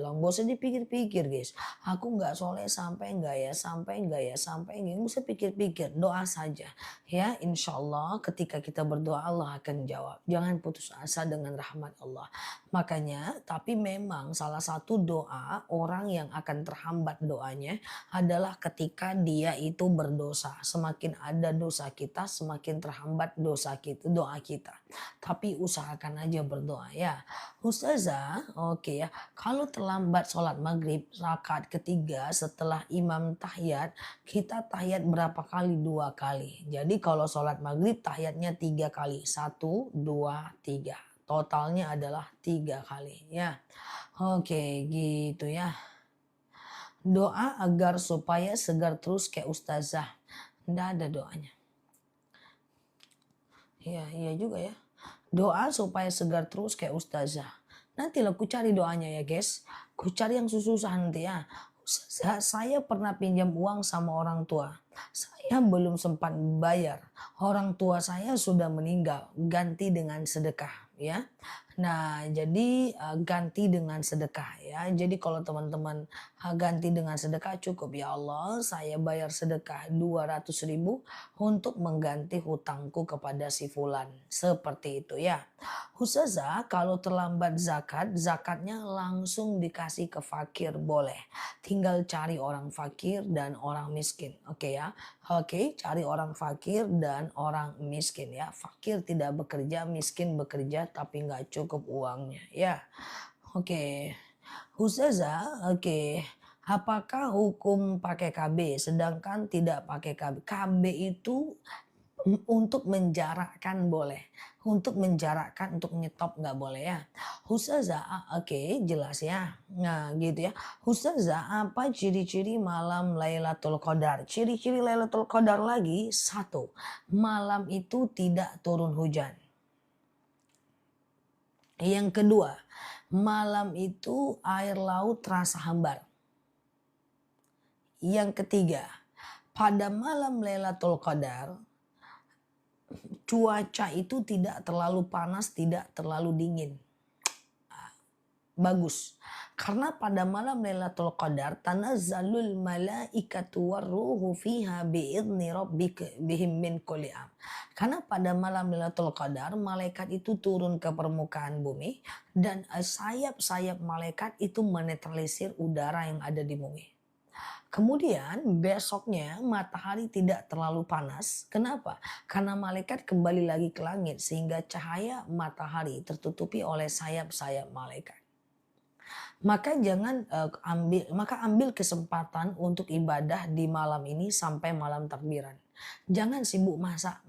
Gak usah dipikir-pikir guys. Aku nggak soleh sampai nggak ya, nggak usah pikir-pikir. Doa saja. Ya, insya Allah ketika kita berdoa Allah akan jawab. Jangan putus asa dengan rahmat Allah. Makanya, tapi memang salah satu doa orang yang akan terhambat doanya adalah ketika dia itu berdosa. Semakin ada dosa kita, semakin terhambat doa kita. Tapi usahakan aja berdoa ya. Ustazah, oke ya. Kalau terlambat sholat maghrib rakaat ketiga setelah imam tahiyat, kita tahiyat berapa kali? 2 kali. Jadi kalau sholat maghrib tahiyatnya 3 kali. 1, 2, 3. Totalnya adalah 3 kali ya. Oke gitu ya. Doa agar supaya segar terus kayak ustazah. Nggak ada doanya. Iya juga ya. Doa supaya segar terus kayak ustazah. Nanti lah ku cari doanya ya guys. Ku cari yang susah nanti ya. Ustazah, saya pernah pinjam uang sama orang tua. Saya belum sempat bayar. Orang tua saya sudah meninggal. Ganti dengan sedekah ya. Nah, jadi ganti dengan sedekah ya. Jadi kalau teman-teman ganti dengan sedekah cukup ya Allah, saya bayar sedekah 200.000 untuk mengganti hutangku kepada si fulan. Seperti itu ya. Ustazah, kalau terlambat zakat, zakatnya langsung dikasih ke fakir boleh. Tinggal cari orang fakir dan orang miskin. Oke ya. Oke, cari orang fakir dan orang miskin ya. Fakir tidak bekerja, miskin bekerja tapi nggak cukup cukup uangnya ya. Oke. Ustazah, oke. Apakah hukum pakai KB sedangkan tidak pakai KB? KB itu untuk menjarakkan boleh, untuk menjarakkan, untuk nyetop nggak boleh ya. Ustazah, oke jelas ya. Nah gitu ya. Ustazah, apa ciri-ciri malam Lailatul Qadar? Ciri-ciri Lailatul Qadar lagi, satu, malam itu tidak turun hujan. Yang kedua, malam itu air laut terasa hambar. Yang ketiga, pada malam Lailatul Qadar, cuaca itu tidak terlalu panas, tidak terlalu dingin. Bagus. Karena pada malam Lailatul Qadar tanazzalul malaikatu warruhu fiha biidzni rabbika bihim min kulli am. Karena pada malam Lailatul Qadar malaikat itu turun ke permukaan bumi dan sayap-sayap malaikat itu menetralisir udara yang ada di bumi. Kemudian besoknya matahari tidak terlalu panas. Kenapa? Karena malaikat kembali lagi ke langit sehingga cahaya matahari tertutupi oleh sayap-sayap malaikat. Maka ambil kesempatan untuk ibadah di malam ini sampai malam takbiran. Jangan sibuk masak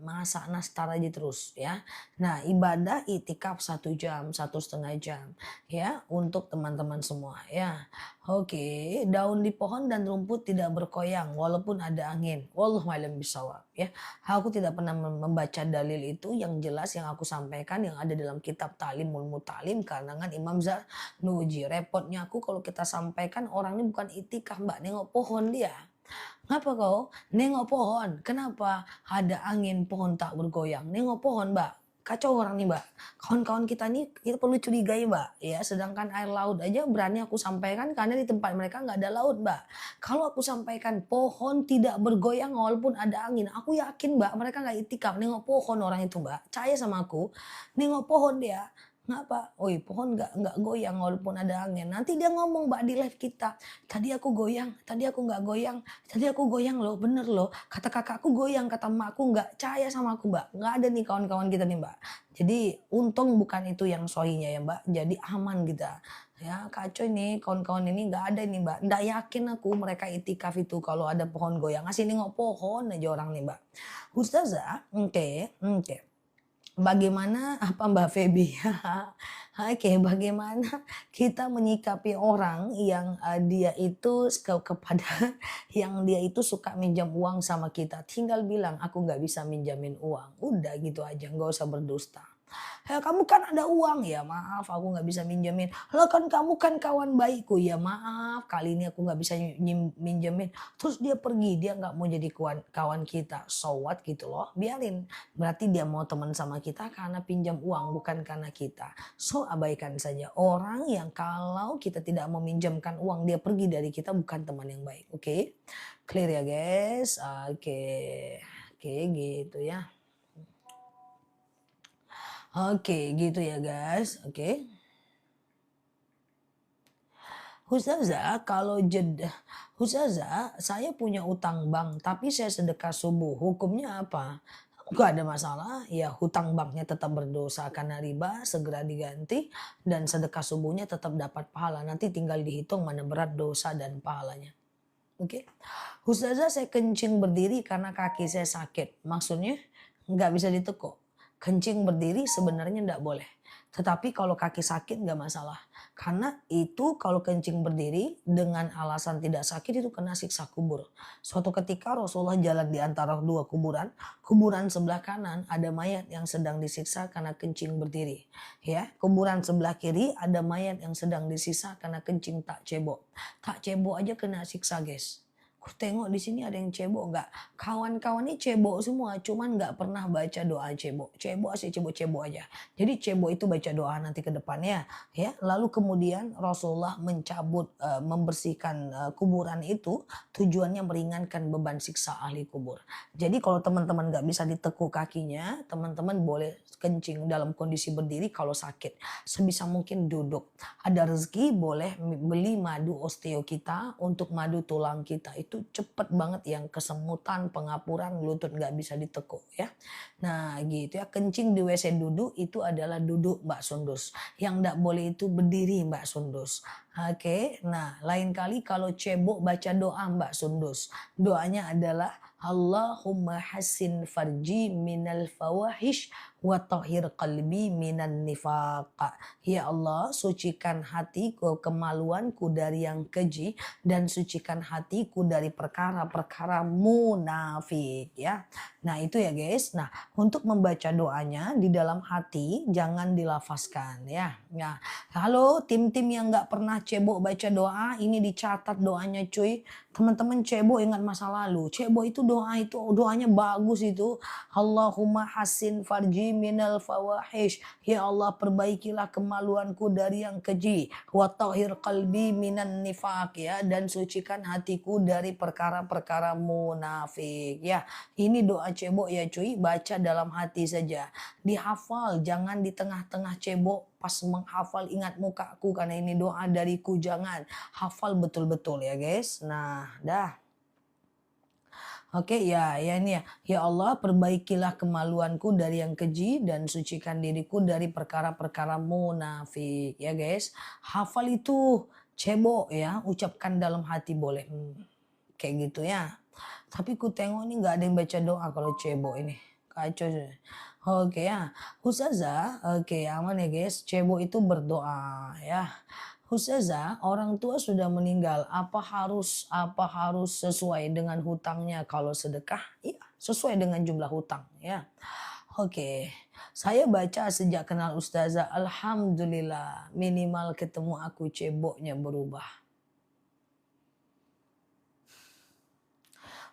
nastar aja terus ya. Nah ibadah itikaf 1 jam, 1,5 jam ya untuk teman-teman semua ya. Oke, daun di pohon dan rumput tidak berkoyang walaupun ada angin. Wallahu a'lam bishawab ya. Aku tidak pernah membaca dalil itu, yang jelas yang aku sampaikan yang ada dalam kitab Ta'limul Muta'lim karangan Imam Zarnuji. Repotnya aku kalau kita sampaikan orang ini bukan itikaf mbak, nengok pohon dia. Ngapa kau nengok pohon? Kenapa ada angin pohon tak bergoyang? Nengok pohon mbak. Kacau orang nih mbak. Kawan-kawan kita nih kita perlu curigai mbak. Ya, sedangkan air laut aja berani aku sampaikan karena di tempat mereka nggak ada laut mbak. Kalau aku sampaikan pohon tidak bergoyang walaupun ada angin, aku yakin mbak mereka nggak itikaf. Nengok pohon orang itu mbak. Percaya sama aku. Nengok pohon dia. Ngapa? Oi, pohon nggak goyang walaupun ada angin. Nanti dia ngomong mbak di live kita. Tadi aku goyang, tadi aku nggak goyang, tadi aku goyang loh, bener loh. Kata kakakku goyang, kata emakku nggak percaya sama aku mbak. Nggak ada nih kawan-kawan kita nih mbak. Jadi untung bukan itu yang sohinya ya mbak. Jadi aman kita. Ya kacau nih kawan-kawan ini nggak ada nih mbak. Nggak yakin aku mereka itikaf itu kalau ada pohon goyang. Ngasih nengok pohon aja orang nih mbak. Ustazah, oke. Bagaimana apa Mbak Feby? Oke, bagaimana kita menyikapi orang yang dia itu kepada yang dia itu suka minjam uang sama kita. Tinggal bilang aku nggak bisa minjamin uang. Udah gitu aja, nggak usah berdusta. Ya, kamu kan ada uang ya maaf aku nggak bisa minjemin. Lah kan kamu kan kawan baikku ya maaf kali ini aku nggak bisa minjemin. Terus dia pergi dia nggak mau jadi kawan kita. So what gitu loh biarin. Berarti dia mau teman sama kita karena pinjam uang bukan karena kita. So abaikan saja orang yang kalau kita tidak meminjamkan uang dia pergi dari kita bukan teman yang baik. Oke? Clear ya guys. Oke gitu ya. Oke, gitu ya guys. Oke. Ustazah, kalau Ustazah, saya punya utang bank, tapi saya sedekah subuh. Hukumnya apa? Gak ada masalah, ya hutang banknya tetap berdosa karena riba, segera diganti, dan sedekah subuhnya tetap dapat pahala. Nanti tinggal dihitung mana berat dosa dan pahalanya. Oke. Ustazah, saya kencing berdiri karena kaki saya sakit. Maksudnya nggak bisa ditekuk. Kencing berdiri sebenarnya nggak boleh. Tetapi kalau kaki sakit nggak masalah. Karena itu kalau kencing berdiri dengan alasan tidak sakit itu kena siksa kubur. Suatu ketika Rasulullah jalan di antara dua kuburan. Kuburan sebelah kanan ada mayat yang sedang disiksa karena kencing berdiri. Ya, kuburan sebelah kiri ada mayat yang sedang disiksa karena kencing tak cebok. Tak cebok aja kena siksa guys. Aku tengok di sini ada yang cebok nggak? Kawan-kawan ini cebok semua, cuman nggak pernah baca doa cebok. Cebok sih cebok-cebok aja. Jadi cebok itu baca doa nanti ke depannya, ya. Lalu kemudian Rasulullah mencabut, membersihkan kuburan itu, tujuannya meringankan beban siksa ahli kubur. Jadi kalau teman-teman nggak bisa ditekuk kakinya, teman-teman boleh kencing dalam kondisi berdiri kalau sakit. Sebisa mungkin duduk. Ada rezeki boleh beli madu osteo kita untuk madu tulang kita itu itu cepet banget yang kesemutan, pengapuran, lutut nggak bisa ditekuk ya. Nah gitu ya, kencing di WC duduk itu adalah duduk Mbak Sundus. Yang nggak boleh itu berdiri Mbak Sundus. Oke, nah lain kali kalau cebok baca doa Mbak Sundus. Doanya adalah Allahumma hassin farji minal fawahish wa tahhir qalbi minan nifaqa. Ya Allah, sucikan hatiku, kemaluanku dari yang keji dan sucikan hatiku dari perkara-perkara munafik ya. Nah, itu ya guys. Nah, untuk membaca doanya di dalam hati jangan dilafazkan ya. Nah, halo tim-tim yang nggak pernah cebok baca doa, ini dicatat doanya cuy. Teman-teman cebok ingat masa lalu. Cebok itu doanya bagus itu. Allahumma hasin farji minal fawahish. Ya Allah perbaikilah kemaluanku dari yang keji. Wa tahhir qalbi minan nifaq ya. Dan sucikan hatiku dari perkara-perkara munafik ya. Ini doa cebok ya cuy. Baca dalam hati saja. Dihafal, jangan di tengah-tengah cebok pas menghafal ingat mukaku karena ini doa dariku, jangan hafal betul-betul ya guys. Nah dah. Oke ya ini ya. Ya Allah perbaikilah kemaluanku dari yang keji dan sucikan diriku dari perkara-perkara munafik ya guys. Hafal itu cebok ya, ucapkan dalam hati boleh. Kayak gitu ya. Tapi ku tengok ini nggak ada yang baca doa kalau cebok ini. Kacau. Oke ya. Ustazah, oke aman ya guys. Cebok itu berdoa ya. Ustazah, orang tua sudah meninggal. Apa harus sesuai dengan hutangnya kalau sedekah? Iya, sesuai dengan jumlah hutang ya. Oke. Saya baca sejak kenal Ustazah, alhamdulillah minimal ketemu aku ceboknya berubah.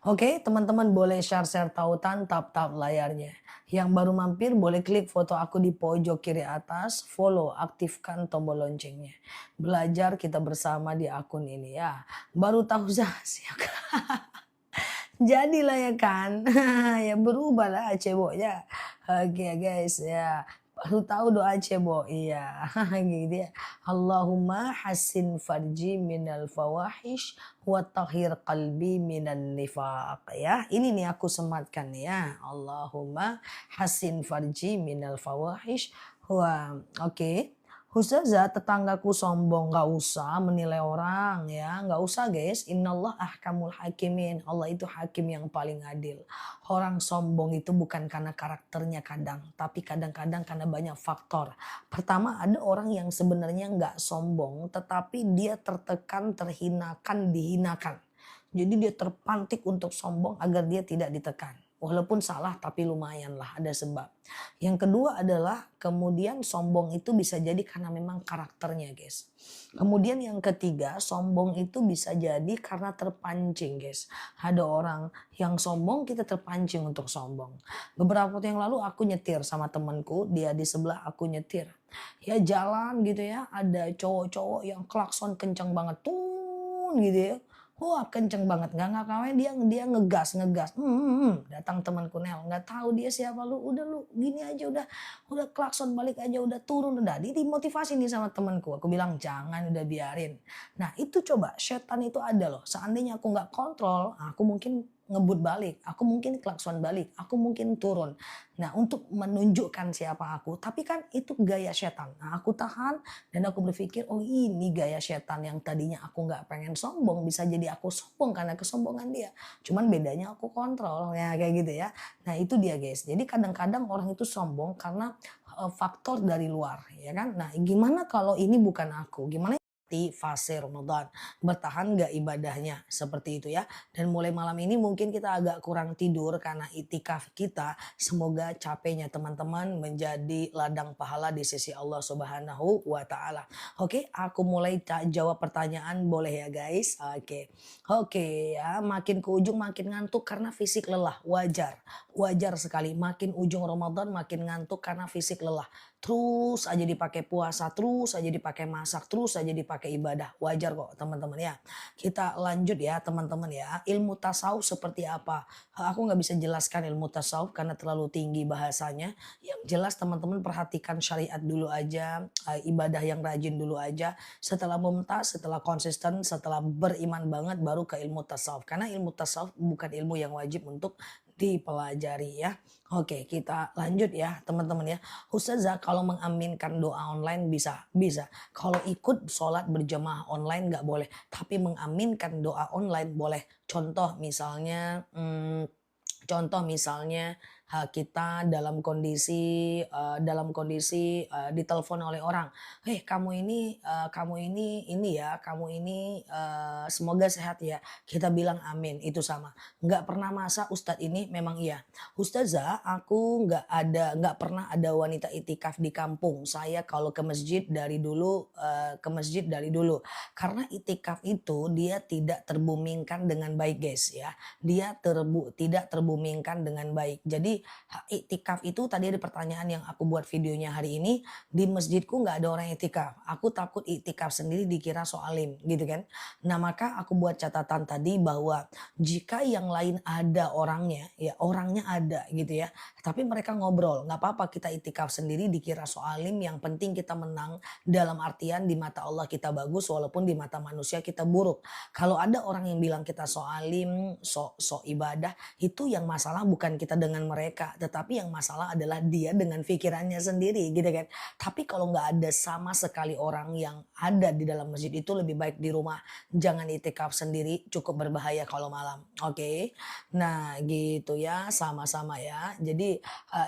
Oke, teman-teman boleh share-share tautan, tap-tap layarnya. Yang baru mampir boleh klik foto aku di pojok kiri atas, follow, aktifkan tombol loncengnya. Belajar kita bersama di akun ini ya. Baru tahu siap. Jadilah ya kan. Ya berubah lah ceboknya. Oke guys ya. Baru tahu doa cebok. Iya. Gitu ya. Allahumma hasin farji minal fawahish wa tahhir qalbi minan nifaq ya. Ini nih aku sematkan ya. Allahumma hasin farji minal fawahish wa oke. Ustazah tetanggaku sombong, nggak usah menilai orang ya, nggak usah guys. Innallah ahkamul hakimin, Allah itu hakim yang paling adil. Orang sombong itu bukan karena karakternya kadang, tapi kadang-kadang karena banyak faktor. Pertama ada orang yang sebenarnya nggak sombong, tetapi dia tertekan, terhinakan, dihinakan. Jadi dia terpantik untuk sombong agar dia tidak ditekan. Walaupun salah tapi lumayan lah ada sebab. Yang kedua adalah kemudian sombong itu bisa jadi karena memang karakternya guys. Kemudian yang ketiga sombong itu bisa jadi karena terpancing guys. Ada orang yang sombong kita terpancing untuk sombong. Beberapa waktu yang lalu aku nyetir sama temanku, dia di sebelah aku nyetir. Ya jalan gitu ya, ada cowok-cowok yang klakson kencang banget tuh gitu ya. Wah kenceng banget, nggak ngakain dia ngegas. Datang temanku Nel, nggak tahu dia siapa lu, udah lu gini aja udah klakson balik aja, udah turun udah. Dia dimotivasi nih sama temanku, aku bilang jangan udah biarin. Nah itu coba setan itu ada loh, seandainya aku nggak kontrol, aku mungkin ngebut balik, aku mungkin klakson balik, aku mungkin turun. Nah untuk menunjukkan siapa aku, tapi kan itu gaya setan. Nah aku tahan dan aku berpikir oh ini gaya setan yang tadinya aku nggak pengen sombong bisa jadi aku sombong karena kesombongan dia. Cuman bedanya aku kontrol ya kayak gitu ya. Nah itu dia guys. Jadi kadang-kadang orang itu sombong karena faktor dari luar ya kan. Nah gimana kalau ini bukan aku? Gimana di fase Ramadan bertahan nggak ibadahnya seperti itu ya. Dan mulai malam ini mungkin kita agak kurang tidur karena itikaf kita, semoga capeknya teman-teman menjadi ladang pahala di sisi Allah Subhanahu wa taala. Oke, aku mulai jawab pertanyaan boleh ya guys. Oke ya, makin ke ujung makin ngantuk karena fisik lelah, wajar sekali. Makin ujung Ramadan makin ngantuk karena fisik lelah. terus aja dipakai puasa, terus aja dipakai masak, terus aja dipakai ibadah. Wajar kok teman-teman ya. Kita lanjut ya teman-teman ya. Ilmu tasawuf seperti apa? Aku nggak bisa jelaskan ilmu tasawuf karena terlalu tinggi bahasanya. Yang jelas teman-teman perhatikan syariat dulu aja, ibadah yang rajin dulu aja. Setelah mumtaz, setelah konsisten, setelah beriman banget baru ke ilmu tasawuf. Karena ilmu tasawuf bukan ilmu yang wajib untuk dipelajari ya. Oke, kita lanjut ya teman-teman ya. Ustazah kalau mengaminkan doa online bisa? Bisa. Kalau ikut sholat berjamaah online nggak boleh. Tapi mengaminkan doa online boleh. Contoh misalnya kita dalam kondisi ditelepon oleh orang, "Hei kamu ini ini ya, kamu ini, semoga sehat ya." Kita bilang amin, itu sama. Nggak pernah masa ustadz ini memang iya, "Ustazah aku nggak pernah ada wanita itikaf di kampung. Saya kalau ke masjid dari dulu, Karena itikaf itu dia tidak terbumingkan dengan baik guys ya. Dia tidak terbumingkan dengan baik. Jadi iktikaf itu tadi ada pertanyaan yang aku buat videonya hari ini, di masjidku nggak ada orang iktikaf. Aku takut iktikaf sendiri dikira soalim gitu kan. Nah maka aku buat catatan tadi bahwa jika yang lain ada orangnya, ya orangnya ada gitu ya. Tapi mereka ngobrol, nggak apa-apa kita iktikaf sendiri dikira soalim, yang penting kita menang dalam artian di mata Allah kita bagus walaupun di mata manusia kita buruk. Kalau ada orang yang bilang kita soalim, sok ibadah, itu yang masalah bukan kita dengan mereka, tetapi yang masalah adalah dia dengan pikirannya sendiri gitu kan. Tapi kalau nggak ada sama sekali orang yang ada di dalam masjid itu lebih baik di rumah. Jangan itikaf sendiri, cukup berbahaya kalau malam. Oke. Nah gitu ya, sama-sama ya. Jadi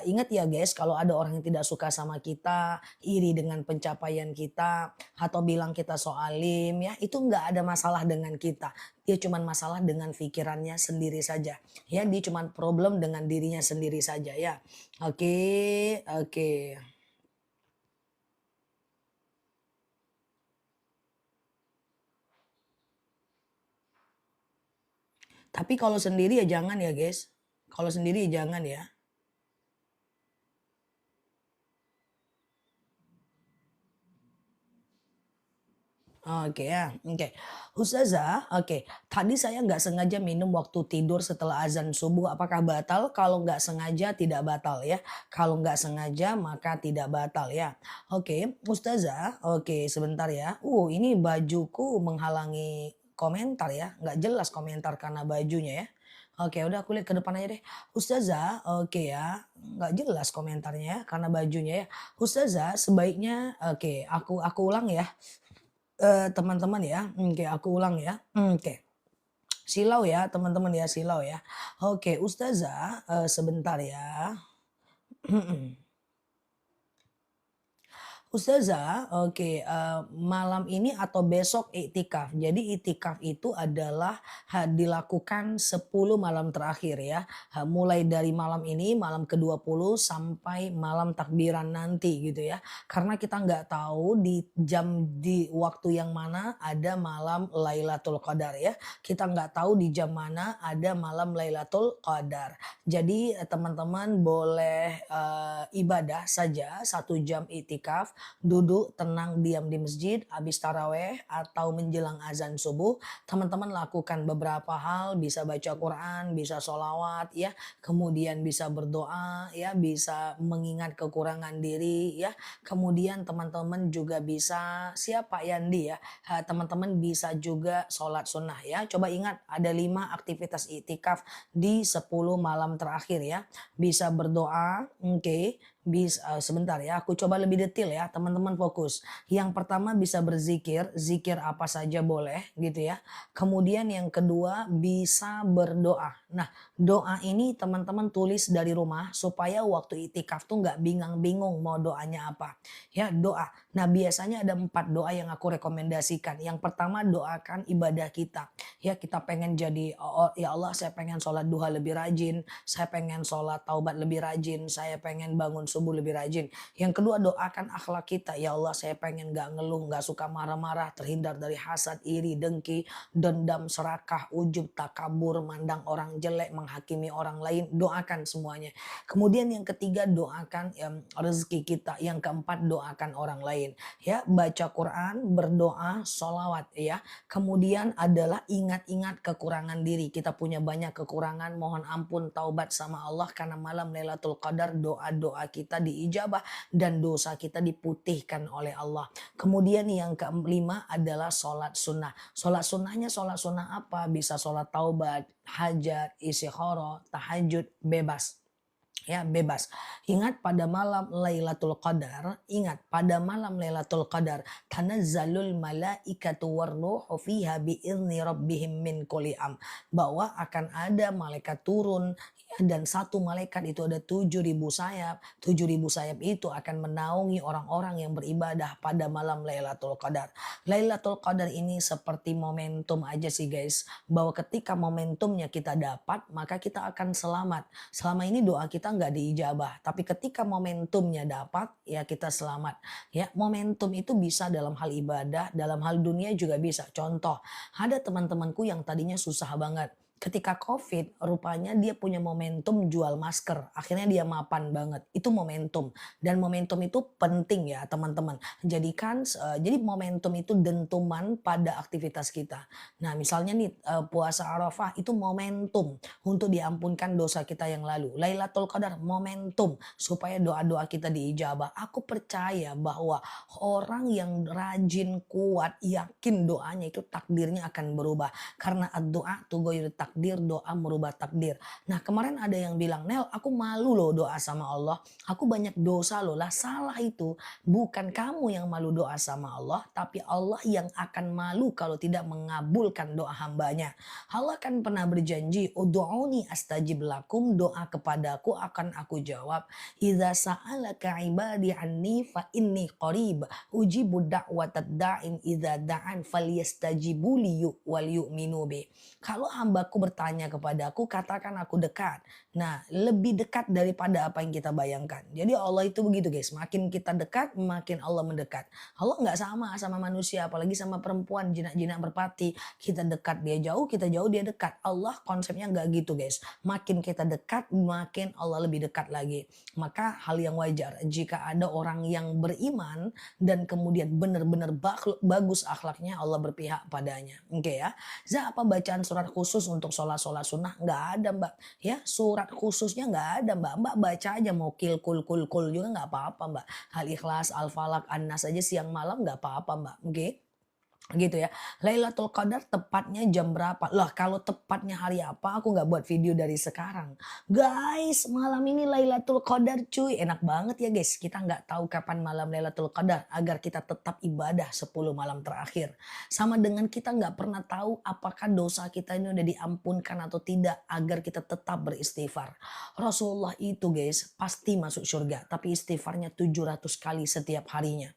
ingat ya guys, kalau ada orang yang tidak suka sama kita, iri dengan pencapaian kita, atau bilang kita soalim ya, itu nggak ada masalah dengan kita. Dia cuman masalah dengan pikirannya sendiri saja. Ya, dia cuman problem dengan dirinya sendiri saja ya. Oke, oke. Tapi kalau sendiri ya jangan ya guys. Kalau sendiri ya jangan ya. Oke ya, oke. Ustazah, oke. Tadi saya nggak sengaja minum waktu tidur setelah azan subuh, apakah batal? Kalau nggak sengaja tidak batal ya. Kalau nggak sengaja maka tidak batal ya. Oke, Ustazah, oke sebentar ya. Ini bajuku menghalangi komentar ya, nggak jelas komentar karena bajunya ya. Oke, udah aku lihat ke depan aja deh. Ustazah, oke ya, nggak jelas komentarnya ya karena bajunya ya. Ustazah, sebaiknya, oke, aku ulang ya. Teman-teman ya, oke aku ulang ya, oke. Silau ya teman-teman ya, silau ya. Oke ustazah, sebentar ya. Ustazah, oke, malam ini atau besok iktikaf. Jadi iktikaf itu adalah dilakukan 10 malam terakhir ya. Mulai dari malam ini, malam ke-20 sampai malam takbiran nanti gitu ya. Karena kita nggak tahu di waktu yang mana ada malam Lailatul Qadar ya. Kita nggak tahu di jam mana ada malam Lailatul Qadar. Jadi teman-teman boleh ibadah saja 1 jam iktikaf, duduk tenang diam di masjid habis taraweh atau menjelang azan subuh, teman-teman lakukan beberapa hal, bisa baca Quran, bisa sholawat ya, kemudian bisa berdoa ya, bisa mengingat kekurangan diri ya, kemudian teman-teman juga bisa siapa Yandi ya, teman-teman bisa juga sholat sunnah ya. Coba ingat ada 5 aktivitas iktikaf di 10 malam terakhir ya. Bisa berdoa, oke. Sebentar ya, aku coba lebih detail ya, teman-teman fokus. Yang pertama bisa berzikir, zikir apa saja boleh gitu ya. Kemudian yang kedua bisa berdoa. Nah, doa ini teman-teman tulis dari rumah supaya waktu itikaf tuh nggak bingung-bingung mau doanya apa. Ya, doa. Nah, biasanya ada 4 doa yang aku rekomendasikan. Yang pertama, doakan ibadah kita. Ya, kita pengen jadi, "Ya Allah, saya pengen sholat duha lebih rajin, saya pengen sholat taubat lebih rajin, saya pengen bangun subuh lebih rajin." Yang kedua, doakan akhlak kita. "Ya Allah, saya pengen nggak ngeluh, nggak suka marah-marah, terhindar dari hasad, iri, dengki, dendam, serakah, ujub, takabur, mandang orang jelek, menghakimi orang lain." Doakan semuanya. Kemudian yang ketiga, doakan rezeki kita. Yang keempat, doakan orang lain. Ya, baca Quran, berdoa, sholawat ya. Kemudian adalah ingat-ingat kekurangan diri. Kita punya banyak kekurangan, mohon ampun, taubat sama Allah karena malam Lailatul Qadar doa-doa kita diijabah dan dosa kita diputihkan oleh Allah. Kemudian yang kelima adalah sholat sunnah. Sholat sunnahnya sholat sunnah apa? Bisa sholat taubat, hajat, istikharah, tahajud, bebas. Ya, bebas. Ingat pada malam Lailatul Qadar, ingat pada malam Lailatul Qadar, tanazzalul malaikatu warruhu fiha biizni rabbihim min kulli bahwa akan ada malaikat turun ya, dan satu malaikat itu ada 7.000 sayap. 7.000 sayap itu akan menaungi orang-orang yang beribadah pada malam Lailatul Qadar. Lailatul Qadar ini seperti momentum aja sih guys, bahwa ketika momentumnya kita dapat, maka kita akan selamat. Selama ini doa kita nggak diijabah, tapi ketika momentumnya dapat, ya kita selamat. Ya, momentum itu bisa dalam hal ibadah, dalam hal dunia juga bisa. Contoh, ada teman-temanku yang tadinya susah banget. Ketika COVID, rupanya dia punya momentum jual masker. Akhirnya dia mapan banget. Itu momentum. Dan momentum itu penting ya teman-teman. Jadi momentum itu dentuman pada aktivitas kita. Nah, misalnya nih puasa Arafah itu momentum untuk diampunkan dosa kita yang lalu. Lailatul Qadar momentum supaya doa-doa kita diijabah. Aku percaya bahwa orang yang rajin, kuat, yakin doanya itu takdirnya akan berubah. Karena doa tughayyir takdir, doa merubah takdir. Nah, kemarin ada yang bilang, "Nel, aku malu loh doa sama Allah. Aku banyak dosa loh." Lah, salah itu. Bukan kamu yang malu doa sama Allah, tapi Allah yang akan malu kalau tidak mengabulkan doa hambanya. Allah kan pernah berjanji, "Ud'uni astajib lakum," doa kepadaku akan aku jawab. "Idza sa'alaka ibadi anni fa inni qarib, ujibu da'watad da'in idza da'an falyastajibu li wal yu'minu bi." Kalau hambaku bertanya kepadaku, katakan aku dekat. Nah, lebih dekat daripada apa yang kita bayangkan. Jadi Allah itu begitu guys, makin kita dekat, makin Allah mendekat. Allah nggak sama manusia, apalagi sama perempuan, jinak-jinak merpati. Kita dekat dia jauh, kita jauh dia dekat. Allah konsepnya nggak gitu guys. Makin kita dekat, makin Allah lebih dekat lagi. Maka hal yang wajar jika ada orang yang beriman dan kemudian benar-benar bagus akhlaknya, Allah berpihak padanya. Oke ya. Apa bacaan surat khusus untuk sholat-sholat sunnah? Nggak ada mbak. Ya, surat khususnya nggak ada mbak. Mbak baca aja mau kul juga nggak apa-apa mbak. Al-Ikhlas, Al-Falak, An-Nas aja siang malam nggak apa-apa mbak. Oke. Gitu ya. Lailatul Qadar tepatnya jam berapa? Lah kalau tepatnya hari apa aku nggak buat video dari sekarang. Guys, malam ini Lailatul Qadar cuy. Enak banget ya guys. Kita nggak tahu kapan malam Lailatul Qadar agar kita tetap ibadah 10 malam terakhir. Sama dengan kita nggak pernah tahu apakah dosa kita ini udah diampunkan atau tidak agar kita tetap beristighfar. Rasulullah itu guys pasti masuk surga tapi istighfarnya 700 kali setiap harinya.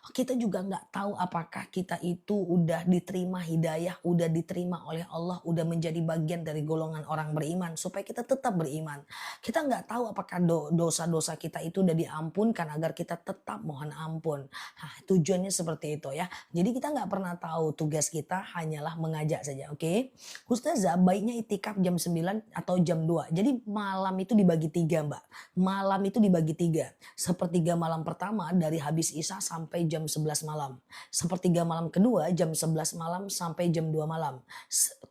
Kita juga nggak tahu apakah kita itu udah diterima hidayah, udah diterima oleh Allah, udah menjadi bagian dari golongan orang beriman supaya kita tetap beriman. Kita nggak tahu apakah dosa-dosa kita itu udah diampunkan agar kita tetap mohon ampun. Nah, tujuannya seperti itu ya. Jadi kita nggak pernah tahu, tugas kita hanyalah mengajak saja, oke? Ustazah, baiknya itikaf jam 9 atau jam 2. Jadi malam itu dibagi 3, Mbak. Malam itu dibagi 3. Sepertiga malam pertama dari habis Isya sampai jam 11 malam. Sepertiga malam kedua jam 11 malam sampai jam 2 malam.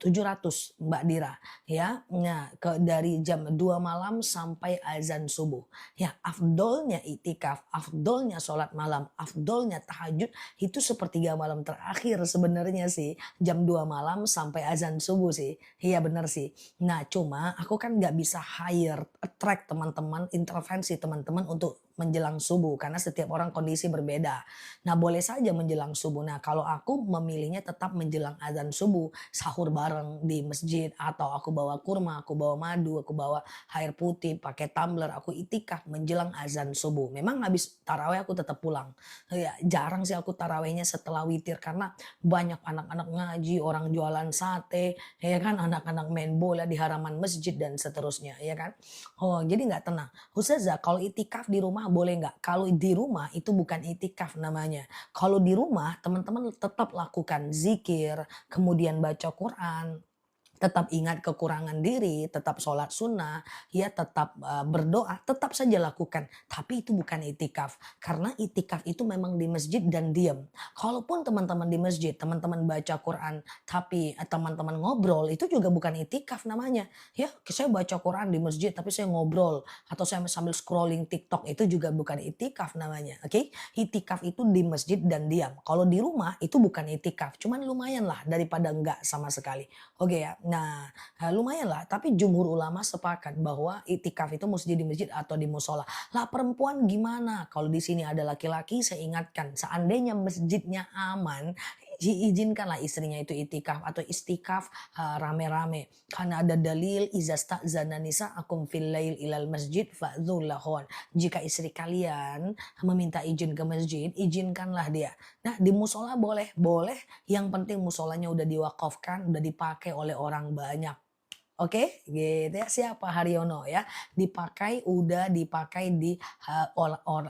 700 Mbak Dira ya. Nah, dari jam 2 malam sampai azan subuh. Ya, afdolnya itikaf, afdolnya sholat malam, afdolnya tahajud itu sepertiga malam terakhir sebenarnya sih. Jam 2 malam sampai azan subuh sih. Iya benar sih. Nah, cuma aku kan nggak bisa attract teman-teman, intervensi teman-teman untuk menjelang subuh karena setiap orang kondisi berbeda. Nah, boleh saja menjelang subuh. Nah, kalau aku memilihnya tetap menjelang azan subuh, sahur bareng di masjid atau aku bawa kurma, aku bawa madu, aku bawa air putih, pakai tumbler, aku itikaf menjelang azan subuh. Memang habis tarawih aku tetap pulang. Ya, jarang sih aku tarawihnya setelah witir karena banyak anak-anak ngaji, orang jualan sate, ya kan, anak-anak main bola di halaman masjid dan seterusnya, ya kan. Oh, jadi nggak tenang. Ustazah, kalau itikaf di rumah boleh nggak? Kalau di rumah itu bukan itikaf namanya. Kalau di rumah teman-teman tetap lakukan zikir, kemudian baca Quran, tetap ingat kekurangan diri, tetap sholat sunnah, ya tetap berdoa, tetap saja lakukan. Tapi itu bukan itikaf. Karena itikaf itu memang di masjid dan diam. Kalaupun teman-teman di masjid, teman-teman baca Quran, tapi teman-teman ngobrol, itu juga bukan itikaf namanya. Ya, saya baca Quran di masjid, tapi saya ngobrol. Atau saya sambil scrolling TikTok, itu juga bukan itikaf namanya. Oke, itikaf itu di masjid dan diam. Kalau di rumah, itu bukan itikaf. Cuman lumayan lah daripada enggak sama sekali. Oke ya. Nah, lumayanlah, tapi jumhur ulama sepakat bahwa iktikaf itu mesti di masjid atau di musola. Lah perempuan gimana? Kalau di sini ada laki-laki, saya ingatkan, seandainya masjidnya aman, izinkanlah istrinya itu itikaf atau istikaf rame-rame. Karena ada dalil izasta'zana nisa'akum fil lail ilal masjid fa'dzul lahun. Jika istri kalian meminta izin ke masjid, izinkanlah dia. Nah, di musola boleh, boleh, yang penting musolanya udah diwakafkan, udah dipakai oleh orang banyak. Oke, gitu ya. Siapa Haryono ya. Dipakai, udah dipakai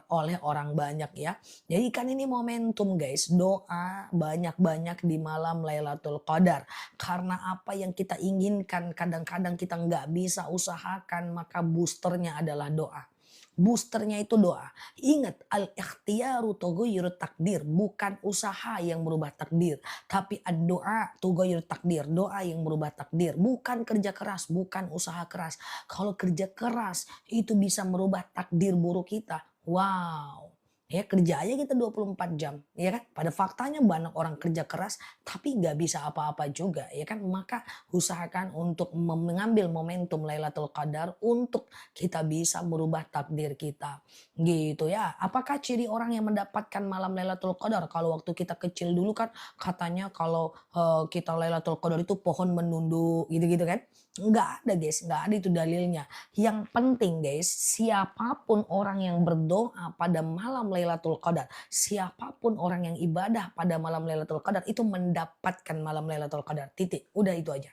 oleh orang banyak ya. Jadi kan ini momentum guys. Doa banyak-banyak di malam Lailatul Qadar. Karena apa yang kita inginkan kadang-kadang kita nggak bisa usahakan, maka boosternya adalah doa. Boosternya itu doa. Ingat, al-ikhtiyaru tughayyirut takdir, bukan usaha yang merubah takdir, tapi ad-doa tughayyirut takdir, doa yang merubah takdir, bukan kerja keras, bukan usaha keras. Kalau kerja keras itu bisa merubah takdir buruk kita. Wow. Ya, kerja aja kita 24 jam, ya kan? Pada faktanya banyak orang kerja keras tapi nggak bisa apa-apa juga, ya kan? Maka usahakan untuk mengambil momentum Lailatul Qadar untuk kita bisa merubah takdir kita. Gitu ya. Apakah ciri orang yang mendapatkan malam Lailatul Qadar? Kalau waktu kita kecil dulu kan katanya kalau kita Lailatul Qadar itu pohon menunduk gitu-gitu kan. Enggak ada guys, enggak ada itu dalilnya. Yang penting guys, siapapun orang yang berdoa pada malam Lailatul Qadar, siapapun orang yang ibadah pada malam Lailatul Qadar itu mendapatkan malam Lailatul Qadar. Titik. Udah itu aja.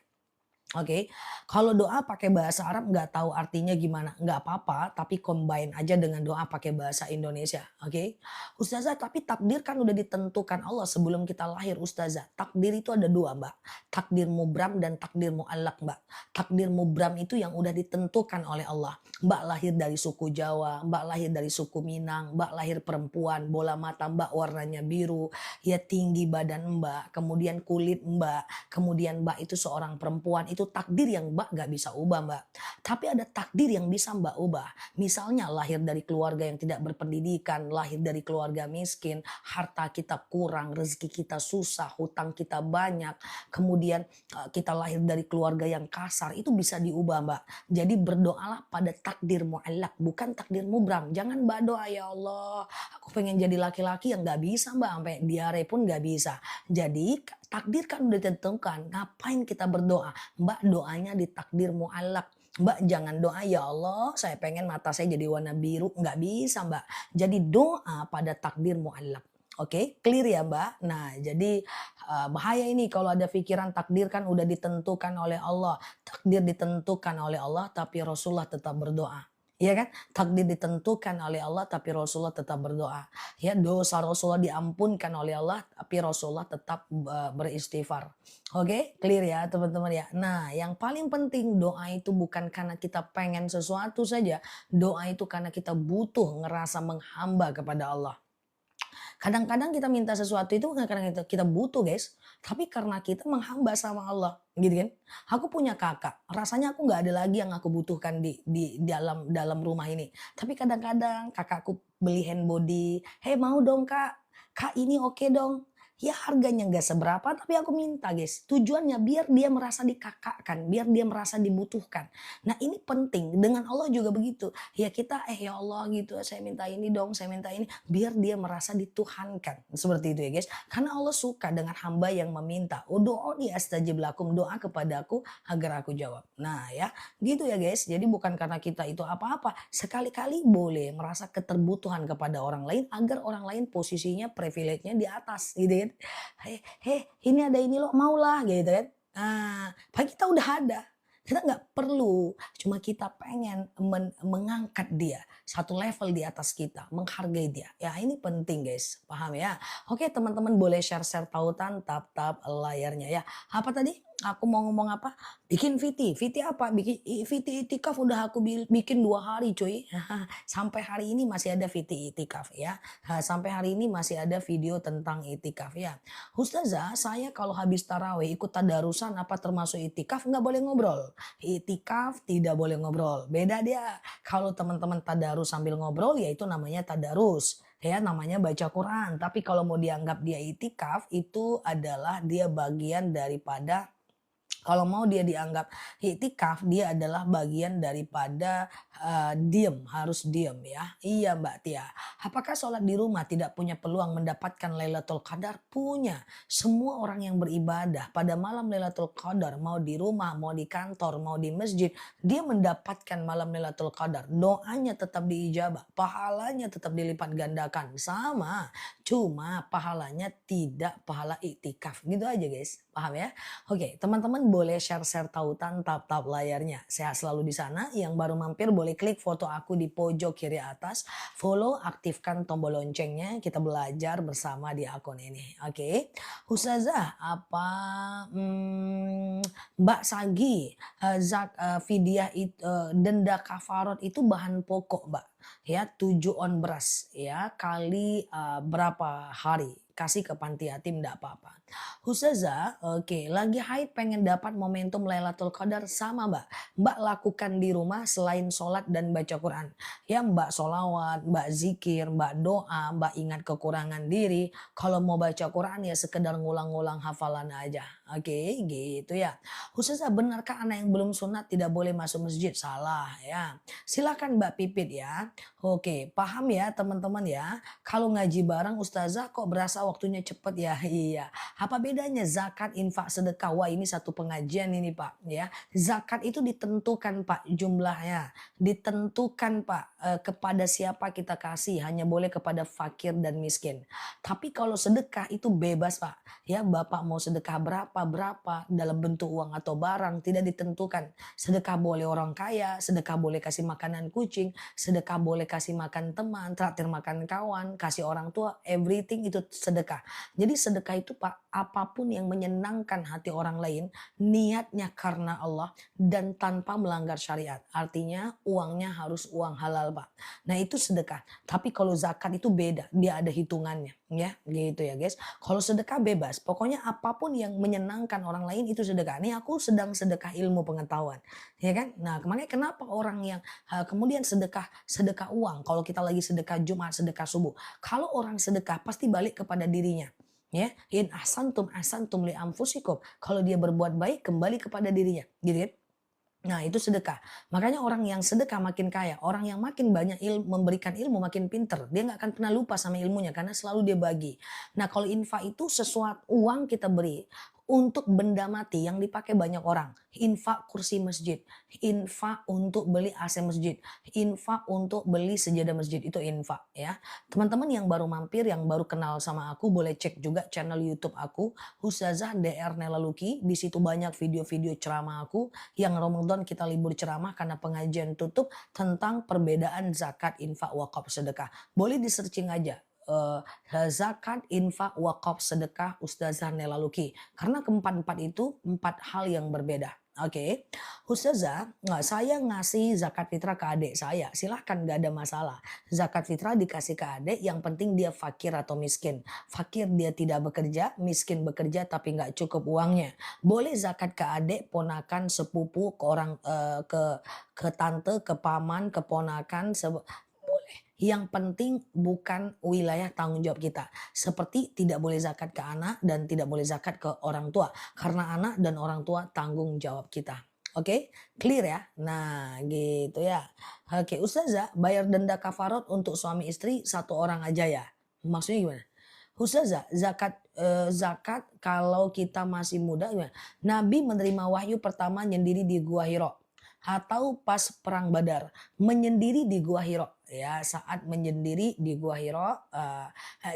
Oke, kalau doa pakai bahasa Arab nggak tahu artinya gimana, nggak apa-apa, tapi combine aja dengan doa pakai bahasa Indonesia, oke? Ustazah, tapi takdir kan udah ditentukan Allah sebelum kita lahir, Ustazah. Takdir itu ada dua, Mbak. Takdir mubram dan takdir muallak, Mbak. Takdir mubram itu yang udah ditentukan oleh Allah. Mbak lahir dari suku Jawa, Mbak lahir dari suku Minang, Mbak lahir perempuan, bola mata Mbak warnanya biru, ya tinggi badan Mbak, kemudian kulit Mbak, kemudian Mbak itu seorang perempuan, itu takdir yang Mbak gak bisa ubah Mbak. Tapi ada takdir yang bisa Mbak ubah. Misalnya lahir dari keluarga yang tidak berpendidikan, lahir dari keluarga miskin, harta kita kurang, rezeki kita susah, hutang kita banyak, kemudian kita lahir dari keluarga yang kasar, itu bisa diubah Mbak. Jadi berdoalah pada takdir mu'allak, bukan takdir mubram. Jangan Mbak doa, ya Allah aku pengen jadi laki-laki yang gak bisa Mbak, sampai diare pun gak bisa. Jadi takdir kan udah ditentukan, ngapain kita berdoa? Mbak doanya di takdir mu'allak. Mbak jangan doa, ya Allah saya pengen mata saya jadi warna biru. Nggak bisa Mbak. Jadi doa pada takdir mu'allak. Oke, clear ya Mbak? Nah jadi bahaya ini kalau ada pikiran takdir kan udah ditentukan oleh Allah. Takdir ditentukan oleh Allah tapi Rasulullah tetap berdoa. Iya kan? Takdir ditentukan oleh Allah tapi Rasulullah tetap berdoa. Ya, dosa Rasulullah diampunkan oleh Allah tapi Rasulullah tetap beristighfar. Oke, clear ya teman-teman ya. Nah, yang paling penting doa itu bukan karena kita pengen sesuatu saja. Doa itu karena kita butuh ngerasa menghamba kepada Allah. Kadang-kadang kita minta sesuatu itu bukan karena kita butuh guys, tapi karena kita menghamba sama Allah, gitu kan. Aku punya kakak, rasanya aku nggak ada lagi yang aku butuhkan di dalam dalam rumah ini. Tapi kadang-kadang kakakku beli hand body, "Hey mau dong kak, kak ini oke dong." Ya harganya nggak seberapa tapi aku minta guys. Tujuannya biar dia merasa dikakakkan, biar dia merasa dibutuhkan. Nah ini penting, dengan Allah juga begitu. Ya kita ya Allah gitu, saya minta ini dong, saya minta ini. Biar dia merasa dituhankan. Seperti itu ya guys. Karena Allah suka dengan hamba yang meminta. Ud'uni astajib lakum, doa kepadaku agar aku jawab. Nah ya gitu ya guys. Jadi bukan karena kita itu apa-apa. Sekali-kali boleh merasa keterbutuhan kepada orang lain agar orang lain posisinya privilege-nya di atas gitu kan. "Heh heh, ini ada ini loh, maulah," gitu kan. Nah, padahal kita udah ada. Kita nggak perlu, cuma kita pengen mengangkat dia satu level di atas kita, menghargai dia. Ya ini penting guys, paham ya? Oke teman-teman boleh share-share tautan, tap-tap layarnya ya. Apa tadi? Aku mau ngomong apa? Bikin VT. VT apa? VT itikaf udah aku bikin 2 hari cuy. Sampai hari ini masih ada VT itikaf ya. Sampai hari ini masih ada video tentang itikaf ya. Ustazah, saya kalau habis tarawih ikut tadarusan apa termasuk itikaf? Nggak boleh ngobrol. Itikaf tidak boleh ngobrol. Beda dia. Kalau teman-teman tadarus sambil ngobrol ya itu namanya tadarus. Ya namanya baca Quran. Tapi kalau mau dianggap dia itikaf itu adalah dia bagian daripada kalau mau dia dianggap iktikaf, dia adalah bagian daripada, diem, harus diem ya. Iya Mbak Tia. Apakah sholat di rumah tidak punya peluang mendapatkan Lailatul Qadar? Punya. Semua orang yang beribadah pada malam Lailatul Qadar, mau di rumah, mau di kantor, mau di masjid, dia mendapatkan malam Lailatul Qadar. Doanya tetap diijabah, pahalanya tetap dilipat gandakan. Sama, cuma pahalanya tidak pahala iktikaf. Gitu aja guys, paham ya? Oke, teman-teman boleh share-share tautan tap-tap layarnya. Sehat selalu di sana. Yang baru mampir boleh klik foto aku di pojok kiri atas. Follow, aktifkan tombol loncengnya. Kita belajar bersama di akun ini. Oke. Ustazah, apa Mbak Sagi, fidyah denda kafarot itu bahan pokok, Mbak. Ya, 7 on beras ya kali berapa hari kasih ke panti yatim enggak apa-apa. Ustazah, oke, lagi haid pengen dapat momentum Lailatul Qadar sama Mbak. Mbak lakukan di rumah selain sholat dan baca Quran. Ya Mbak sholawat, Mbak zikir, Mbak doa, Mbak ingat kekurangan diri. Kalau mau baca Quran ya sekedar ngulang-ngulang hafalan aja. Oke, gitu ya. Ustazah, benarkah anak yang belum sunat tidak boleh masuk masjid? Salah ya. Silakan Mbak Pipit ya. Oke, paham ya teman-teman ya. Kalau ngaji bareng Ustazah kok berasa waktunya cepet ya? Iya. Apa bedanya zakat, infak, sedekah? Wah ini satu pengajian ini Pak ya. Zakat itu ditentukan Pak jumlahnya. Ditentukan Pak kepada siapa kita kasih. Hanya boleh kepada fakir dan miskin. Tapi kalau sedekah itu bebas Pak. Ya Bapak mau sedekah berapa dalam bentuk uang atau barang tidak ditentukan. Sedekah boleh orang kaya, sedekah boleh kasih makanan kucing, sedekah boleh kasih makan teman, traktir makan kawan, kasih orang tua, everything itu sedekah. Jadi sedekah itu Pak, apapun yang menyenangkan hati orang lain, niatnya karena Allah dan tanpa melanggar syariat. Artinya uangnya harus uang halal Pak. Nah itu sedekah. Tapi kalau zakat itu beda, dia ada hitungannya. Ya gitu ya guys. Kalau sedekah bebas, pokoknya apapun yang menyenangkan orang lain itu sedekah. Ini aku sedang sedekah ilmu pengetahuan. Ya kan? Nah kemarin kenapa orang yang kemudian sedekah uang, kalau kita lagi sedekah Jumat, sedekah subuh. Kalau orang sedekah pasti balik kepada dirinya. Ya, in ahsantum li anfusikum. Kalau dia berbuat baik kembali kepada dirinya, gitu kan? Nah, itu sedekah. Makanya orang yang sedekah makin kaya, orang yang makin banyak memberikan ilmu makin pinter. Dia nggak akan pernah lupa sama ilmunya karena selalu dia bagi. Nah, kalau infak itu sesuatu uang kita beri untuk benda mati yang dipakai banyak orang. Infak kursi masjid, infak untuk beli AC masjid, infak untuk beli sejadah masjid, itu infak ya. Teman-teman yang baru mampir, yang baru kenal sama aku boleh cek juga channel YouTube aku, Ustazah DR Nela Luki. Di situ banyak video-video ceramah aku yang Ramadan kita libur ceramah karena pengajian tutup tentang perbedaan zakat, infak, wakaf, sedekah. Boleh di searching aja. Zakat, infak, wakaf, sedekah Ustazah Nela Luki. Karena keempat-empat itu 4 hal yang berbeda. Oke, Ustazah, saya ngasih zakat fitrah ke adik saya. Silahkan, gak ada masalah. Zakat fitrah dikasih ke adik, yang penting dia fakir atau miskin. Fakir dia tidak bekerja, miskin bekerja tapi nggak cukup uangnya. Boleh zakat ke adik, ponakan, sepupu, ke orang, ke tante, ke paman, ke ponakan, boleh. Yang penting bukan wilayah tanggung jawab kita. Seperti tidak boleh zakat ke anak dan tidak boleh zakat ke orang tua. Karena anak dan orang tua tanggung jawab kita. Oke, clear ya? Nah, gitu ya. Oke, Ustazah, bayar denda kafarot untuk suami istri satu orang aja ya? Maksudnya gimana? Ustazah, zakat kalau kita masih muda gimana? Nabi menerima wahyu pertama nyendiri di Gua Hiro atau pas perang Badar, menyendiri di Gua Hiro ya, saat menyendiri di Gua Hiro.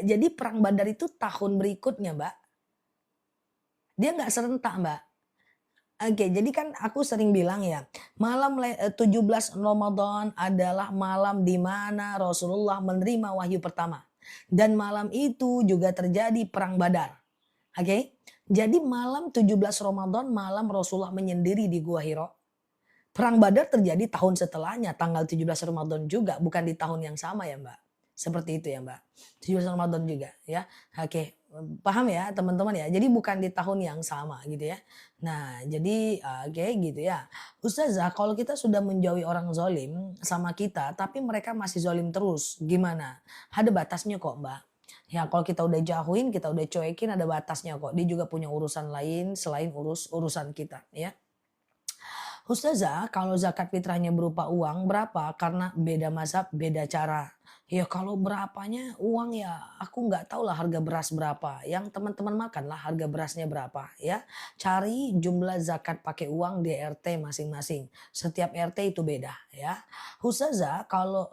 Jadi perang Badar itu tahun berikutnya, Mbak. Dia nggak serentak, Mbak. Oke, jadi kan aku sering bilang ya, 17 Ramadan adalah malam di mana Rasulullah menerima wahyu pertama. Dan malam itu juga terjadi perang Badar. Oke. Jadi malam 17 Ramadan, malam Rasulullah menyendiri di Gua Hiro. Perang Badar terjadi tahun setelahnya, tanggal 17 Ramadan juga, bukan di tahun yang sama ya, Mbak. Seperti itu ya, Mbak. 17 Ramadan juga ya. Oke, paham ya teman-teman ya. Jadi bukan di tahun yang sama gitu ya. Nah, jadi oke gitu ya. Ustazah, kalau kita sudah menjauhi orang zolim sama kita, tapi mereka masih zolim terus, gimana? Ada batasnya kok, Mbak. Ya kalau kita udah jauhin, kita udah cuekin, ada batasnya kok. Dia juga punya urusan lain selain urusan kita ya. Ustazah, kalau zakat fitrahnya berupa uang berapa? Karena beda mazhab, beda cara. Ya kalau berapanya uang ya aku nggak tahu lah harga beras berapa. Yang teman-teman makan lah harga berasnya berapa ya. Cari jumlah zakat pakai uang di RT masing-masing. Setiap RT itu beda ya. Ustazah, kalau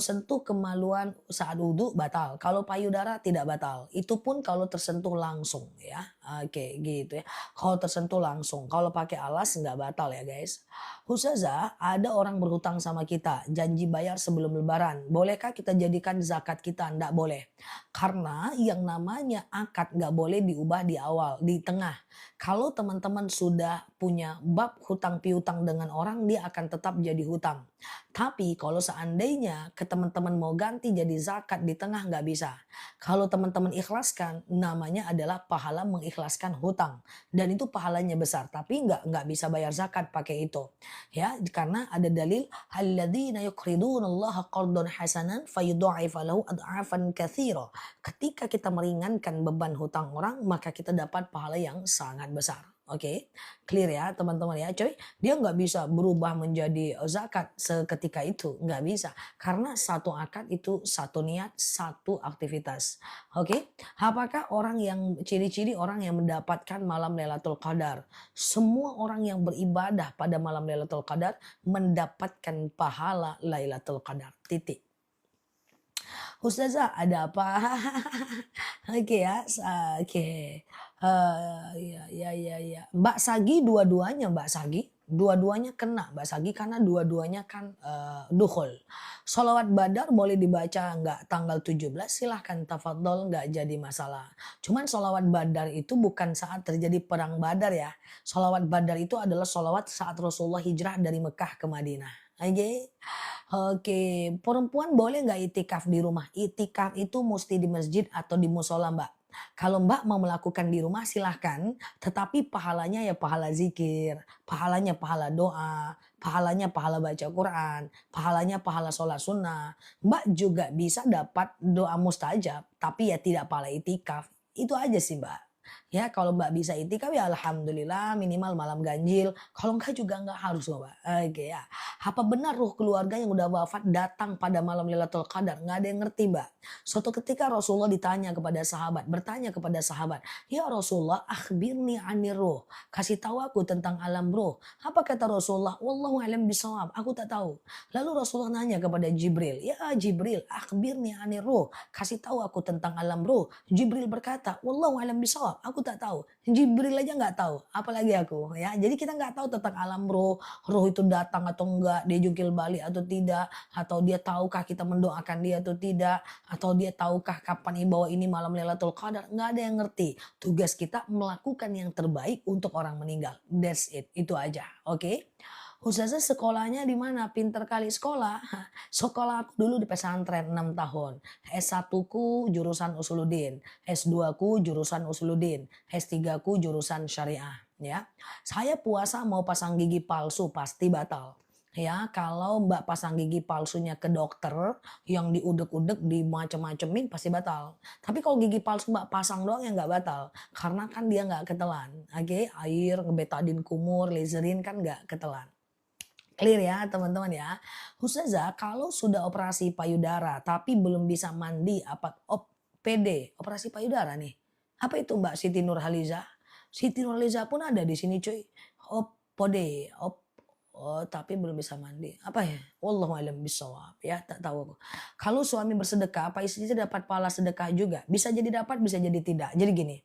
sentuh kemaluan saat wudhu batal. Kalau payudara tidak batal. Itu pun kalau tersentuh langsung ya. Oke gitu ya. Kalau tersentuh langsung. Kalau pakai alas nggak batal ya guys. Ustazah, ada orang berhutang sama kita, janji bayar sebelum lebaran. Bolehkah kita jadikan zakat kita? Nggak boleh. Karena yang namanya akad nggak boleh diubah di awal, di tengah. Kalau teman-teman sudah punya bab hutang piutang dengan orang, dia akan tetap jadi hutang. Tapi kalau seandainya ke teman-teman mau ganti jadi zakat di tengah nggak bisa. Kalau teman-teman ikhlaskan, namanya adalah pahala mengikhlaskan hutang. Dan itu pahalanya besar, tapi nggak bisa bayar zakat pakai itu. Ya, karena ada dalil alladzina yuqridunallaha qardan hasanan fayudha'ifa lahu ad'afan katsira. Ketika kita meringankan beban hutang orang, maka kita dapat pahala yang sangat besar. Oke, clear ya teman-teman ya coy. Dia nggak bisa berubah menjadi zakat seketika itu, nggak bisa. Karena satu akad itu satu niat, satu aktivitas. Oke, apakah orang yang ciri-ciri orang yang mendapatkan malam Lailatul Qadar? Semua orang yang beribadah pada malam Lailatul Qadar mendapatkan pahala Lailatul Qadar. Titik. Ustazah ada apa? Oke ya, oke. Ya. Mbak Sagi dua-duanya Mbak Sagi. Dua-duanya kena Mbak Sagi karena dua-duanya kan dukhul. Sholawat Badar boleh dibaca nggak tanggal 17 silahkan tafadhol nggak jadi masalah. Cuman sholawat Badar itu bukan saat terjadi perang Badar ya. Sholawat Badar itu adalah sholawat saat Rasulullah hijrah dari Mekah ke Madinah. Oke, perempuan boleh nggak itikaf di rumah? Itikaf itu mesti di masjid atau di musola Mbak. Kalau Mbak mau melakukan di rumah silahkan, tetapi pahalanya ya pahala zikir, pahalanya pahala doa, pahalanya pahala baca Quran, pahalanya pahala sholat sunnah. Mbak juga bisa dapat doa mustajab, tapi ya tidak pahala itikaf. Itu aja sih Mbak. Ya kalau Mbak bisa itikaf ya alhamdulillah minimal malam ganjil. Kalau enggak juga enggak harus loh Mbak. Oke ya. Apa benar ruh keluarga yang udah wafat datang pada malam Lailatul Qadar? Nggak ada yang ngerti Mbak. Suatu ketika Rasulullah bertanya kepada sahabat, "Ya Rasulullah, akhbirni anir ruh." Kasih tahu aku tentang alam ruh. Apa kata Rasulullah? Wallahu a'lam bishawab. Aku tak tahu. Lalu Rasulullah nanya kepada Jibril, "Ya Jibril, akhbirni anir ruh." Kasih tahu aku tentang alam ruh. Jibril berkata, "Wallahu a'lam bishawab." Aku tak tahu. Jibril aja nggak tahu, apalagi aku ya. Jadi kita nggak tahu tentang alam ruh, ruh itu datang atau enggak, dia jungkir balik atau tidak, atau dia tahukah kita mendoakan dia atau tidak, atau dia tahukah kapan bahwa ini malam Lailatul Qadar, nggak ada yang ngerti. Tugas kita melakukan yang terbaik untuk orang meninggal. That's it, itu aja. Oke? Ustazah sekolahnya di mana? Pinter kali sekolah. Sekolah aku dulu di pesantren 6 tahun. S1 ku jurusan Usuluddin, S2 ku jurusan Usuluddin, S3 ku jurusan syariah ya. Saya puasa mau pasang gigi palsu pasti batal. ya kalau Mbak pasang gigi palsunya ke dokter, yang diudek-udek, dimacem-macemin pasti batal. Tapi kalau gigi palsu Mbak pasang doang ya nggak batal, karena kan dia nggak ketelan, oke? Air, ngebetadin kumur, laserin kan nggak ketelan. Clear ya teman-teman ya. Ustazah kalau sudah operasi payudara tapi belum bisa mandi apa OPD, operasi payudara nih. Apa itu Mbak Siti Nurhaliza? Siti Nurhaliza pun ada di sini cuy. OPD, oh tapi belum bisa mandi. Apa ya? Wallahu a'lam bishawab ya, tak tahu aku. Kalau suami bersedekah apa istrinya dapat pahala sedekah juga? Bisa jadi dapat, bisa jadi tidak. Jadi gini,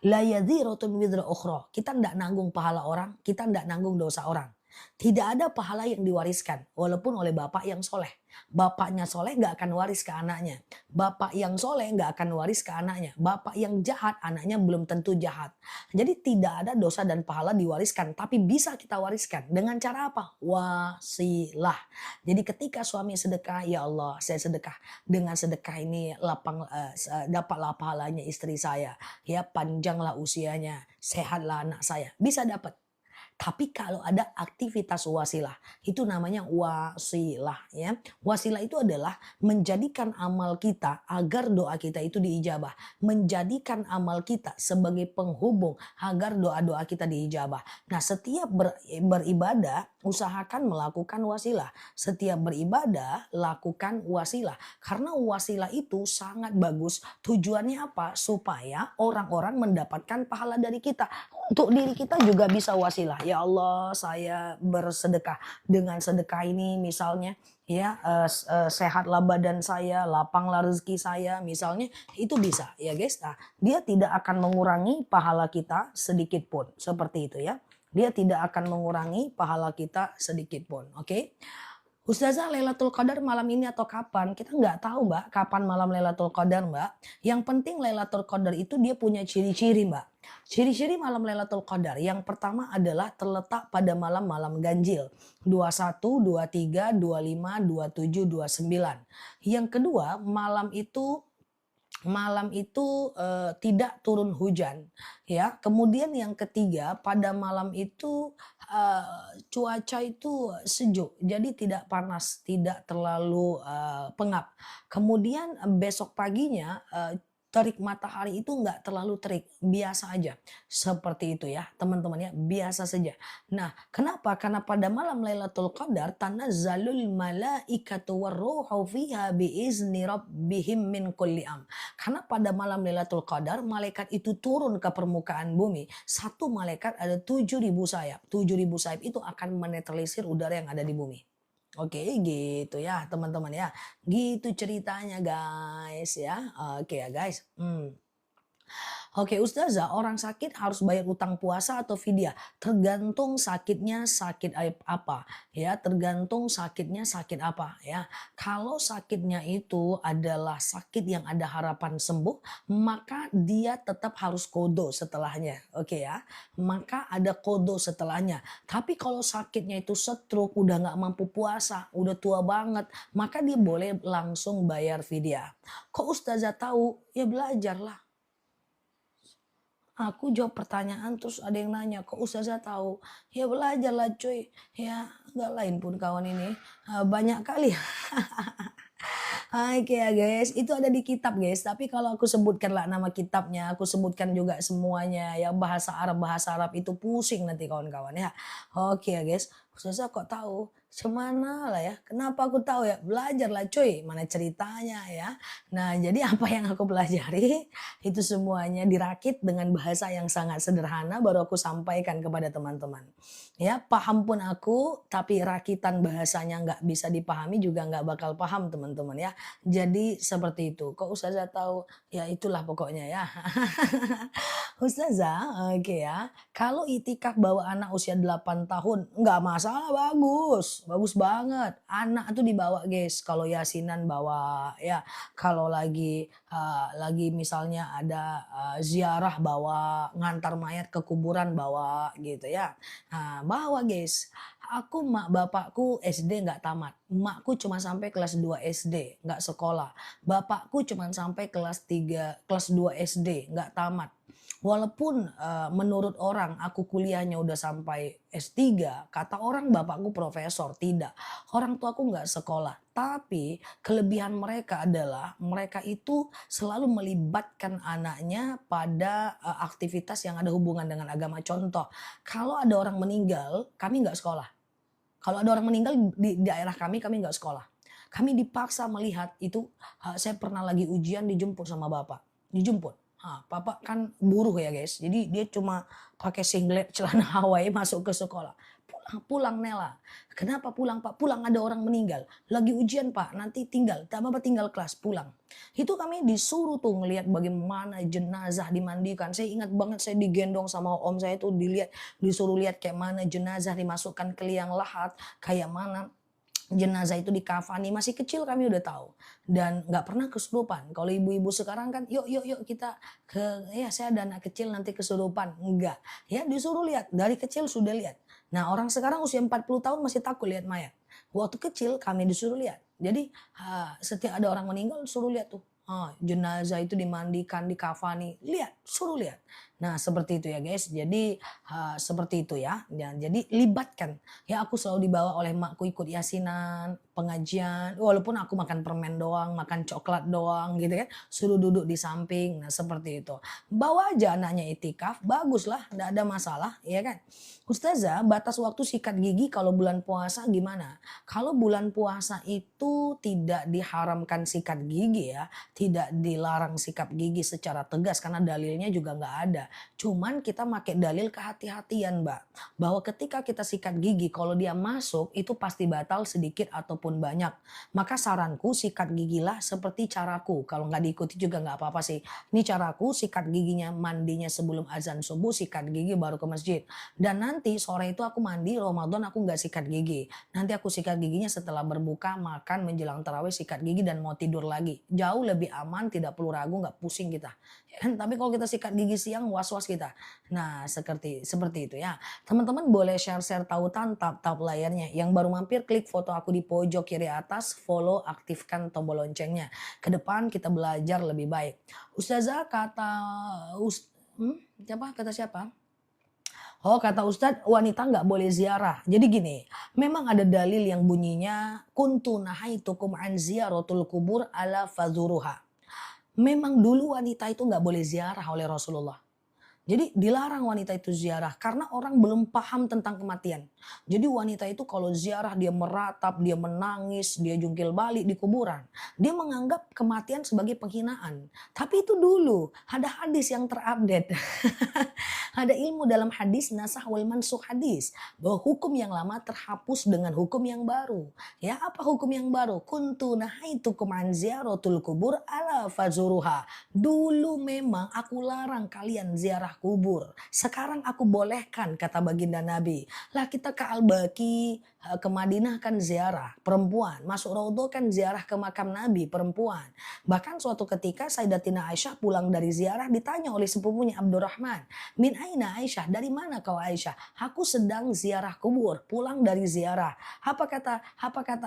la yadhiratun wizra ukhra. Kita ndak nanggung pahala orang, kita ndak nanggung dosa orang. Tidak ada pahala yang diwariskan, walaupun oleh bapak yang soleh. Bapaknya soleh nggak akan waris ke anaknya. Bapak yang soleh nggak akan waris ke anaknya. Bapak yang jahat, anaknya belum tentu jahat. Jadi tidak ada dosa dan pahala diwariskan, tapi bisa kita wariskan. Dengan cara apa? Wasilah. Jadi ketika suami sedekah, ya Allah saya sedekah. Dengan sedekah ini dapatlah pahalanya istri saya. Ya panjanglah usianya, sehatlah anak saya. Bisa dapat. Tapi kalau ada aktivitas wasilah, itu namanya wasilah ya. Wasilah itu adalah menjadikan amal kita agar doa kita itu diijabah. Menjadikan amal kita sebagai penghubung agar doa-doa kita diijabah. Nah setiap beribadah usahakan melakukan wasilah. Setiap beribadah lakukan wasilah. Karena wasilah itu sangat bagus. Tujuannya apa? Supaya orang-orang mendapatkan pahala dari kita. Untuk diri kita juga bisa wasilah. Ya Allah, saya bersedekah. Dengan sedekah ini misalnya ya sehatlah badan saya, lapanglah rezeki saya misalnya, itu bisa ya guys. Nah, dia tidak akan mengurangi pahala kita sedikit pun. Seperti itu ya. Dia tidak akan mengurangi pahala kita sedikit pun. Oke. Ustazah Lailatul Qadar malam ini atau kapan? Kita nggak tahu Mbak kapan malam Lailatul Qadar Mbak. Yang penting Lailatul Qadar itu dia punya ciri-ciri Mbak. Ciri-ciri malam Lailatul Qadar yang pertama adalah terletak pada malam-malam ganjil. 21, 23, 25, 27, 29. Yang kedua malam itu tidak turun hujan ya. Kemudian yang ketiga pada malam itu cuaca itu sejuk, jadi tidak panas, tidak terlalu pengap. Kemudian besok paginya terik matahari itu nggak terlalu terik, biasa aja. Seperti itu ya teman-teman ya, biasa saja. Nah kenapa? Karena pada malam Lailatul Qadar tanazzalul malaikatu warruhu fiha biizni rabbihim min kulli am. Karena pada malam Lailatul Qadar malaikat itu turun ke permukaan bumi. Satu malaikat ada 7.000 sayap. 7.000 sayap itu akan menetralisir udara yang ada di bumi. Oke gitu ya teman-teman ya. Gitu ceritanya guys ya. Oke ya guys. Oke Ustazah, orang sakit harus bayar utang puasa atau fidyah? Tergantung sakitnya sakit apa ya, tergantung sakitnya sakit apa ya. Kalau sakitnya itu adalah sakit yang ada harapan sembuh, maka dia tetap harus kodo setelahnya. Oke ya, maka ada kodo setelahnya. Tapi kalau sakitnya itu stroke, udah nggak mampu puasa, udah tua banget, maka dia boleh langsung bayar fidyah. Kok Ustazah tahu? Ya belajarlah. Aku jawab pertanyaan terus ada yang nanya, kok Ustazah tahu? Ya belajarlah cuy. Ya nggak lain pun kawan ini. Banyak kali. Oke ya guys, itu ada di kitab guys. Tapi kalau aku sebutkan lah nama kitabnya, aku sebutkan juga semuanya. Ya bahasa Arab itu pusing nanti kawan-kawan ya. Oke ya guys, Ustazah kok tahu? Semana lah ya. Kenapa aku tahu ya? Belajar lah cuy. Mana ceritanya ya. Nah jadi apa yang aku pelajari itu semuanya dirakit dengan bahasa yang sangat sederhana baru aku sampaikan kepada teman-teman. Ya paham pun aku tapi rakitan bahasanya nggak bisa dipahami juga nggak bakal paham teman-teman ya. Jadi seperti itu. Kok Ustazah tahu? Ya itulah pokoknya ya. Ustazah, oke ya. Kalau itikaf bawa anak usia 8 tahun, nggak masalah, bagus. Bagus banget. Anak tuh dibawa guys. Kalau yasinan bawa ya. Kalau lagi misalnya ada ziarah bawa, ngantar mayat ke kuburan bawa gitu ya. Nah, bawa guys. Aku mak bapakku SD nggak tamat. Emakku cuma sampai kelas 2 SD, nggak sekolah. Bapakku cuma sampai kelas 3, kelas 2 SD, nggak tamat. Walaupun menurut orang aku kuliahnya udah sampai S3, kata orang bapakku profesor, tidak. Orang tuaku nggak sekolah, tapi kelebihan mereka adalah mereka itu selalu melibatkan anaknya pada aktivitas yang ada hubungan dengan agama. Contoh, kalau ada orang meninggal, kami nggak sekolah. Kalau ada orang meninggal di daerah kami nggak sekolah. Kami dipaksa melihat itu, saya pernah lagi ujian dijemput sama bapak, dijemput. Bapak kan buruh ya guys, jadi dia cuma pakai singlet, celana Hawaii masuk ke sekolah. Pulang, pulang Nela. Kenapa pulang Pak? Pulang ada orang meninggal. Lagi ujian Pak, nanti tinggal, tak apa tinggal kelas, pulang. Itu kami disuruh tuh ngelihat bagaimana jenazah dimandikan. Saya ingat banget saya digendong sama om saya tuh disuruh lihat kayak mana jenazah dimasukkan ke liang lahat, kayak mana jenazah itu dikafani. Masih kecil kami udah tahu dan nggak pernah kesurupan. Kalau ibu-ibu sekarang kan yuk yuk yuk kita ya saya ada anak kecil nanti kesurupan. Enggak, ya disuruh lihat dari kecil sudah lihat. Nah orang sekarang usia 40 tahun masih takut lihat mayat. Waktu kecil kami disuruh lihat. Jadi setiap ada orang meninggal suruh lihat tuh. Jenazah itu dimandikan, dikafani, lihat, suruh lihat. Nah seperti itu ya guys. Jadi seperti itu ya. Dan jadi libatkan. Ya aku selalu dibawa oleh makku ikut yasinan, pengajian. Walaupun aku makan permen doang, makan coklat doang gitu kan. Suruh duduk di samping. Nah seperti itu. Bawa aja anaknya itikaf, baguslah, enggak ada masalah, ya kan. Ustazah, batas waktu sikat gigi kalau bulan puasa gimana? Kalau bulan puasa itu tidak diharamkan sikat gigi ya, tidak dilarang sikat gigi secara tegas karena dalilnya juga nggak ada. Cuman kita pakai dalil kehati-hatian Mbak, bahwa ketika kita sikat gigi kalau dia masuk itu pasti batal sedikit ataupun banyak. Maka saranku sikat gigilah seperti caraku, kalau nggak diikuti juga nggak apa-apa sih. Ini caraku, sikat giginya mandinya sebelum azan subuh, sikat gigi baru ke masjid. Dan nanti sore itu aku mandi Ramadan aku nggak sikat gigi. Nanti aku sikat giginya setelah berbuka, makan, menjelang tarawih sikat gigi dan mau tidur lagi. Jauh lebih aman, tidak perlu ragu, nggak pusing kita. Ya kan? Tapi kalau kita sikat gigi siang was-was kita. Nah seperti itu ya. Teman-teman boleh share-share tautan tap-tap layarnya. Yang baru mampir klik foto aku di pojok kiri atas, follow, aktifkan tombol loncengnya. Ke depan kita belajar lebih baik. Ustazah kata siapa? Oh kata Ustadz wanita nggak boleh ziarah. Jadi gini, memang ada dalil yang bunyinya kuntu nahaitukum an ziyaratul kubur ala fazuruha. Memang dulu wanita itu nggak boleh ziarah oleh Rasulullah. Jadi dilarang wanita itu ziarah karena orang belum paham tentang kematian. Jadi wanita itu kalau ziarah dia meratap, dia menangis, dia jungkil balik di kuburan. Dia menganggap kematian sebagai penghinaan. Tapi itu dulu ada hadis yang terupdate. Ada ilmu dalam hadis nasah wal mansukh hadis bahwa hukum yang lama terhapus dengan hukum yang baru. Ya apa hukum yang baru? Kuntu nahaitukum an ziyaratul kubur ala fazuruha. Dulu memang aku larang kalian ziarah kubur. Sekarang aku bolehkan kata baginda Nabi. Lah kita ke Al-Baqi, ke Madinah kan ziarah perempuan. Masuk Raudhah kan ziarah ke makam Nabi perempuan. Bahkan suatu ketika Sayyidatina Aisyah pulang dari ziarah ditanya oleh sepupunya Abdurrahman. Min aina Aisyah? Dari mana kau Aisyah? Aku sedang ziarah kubur, pulang dari ziarah. Apa kata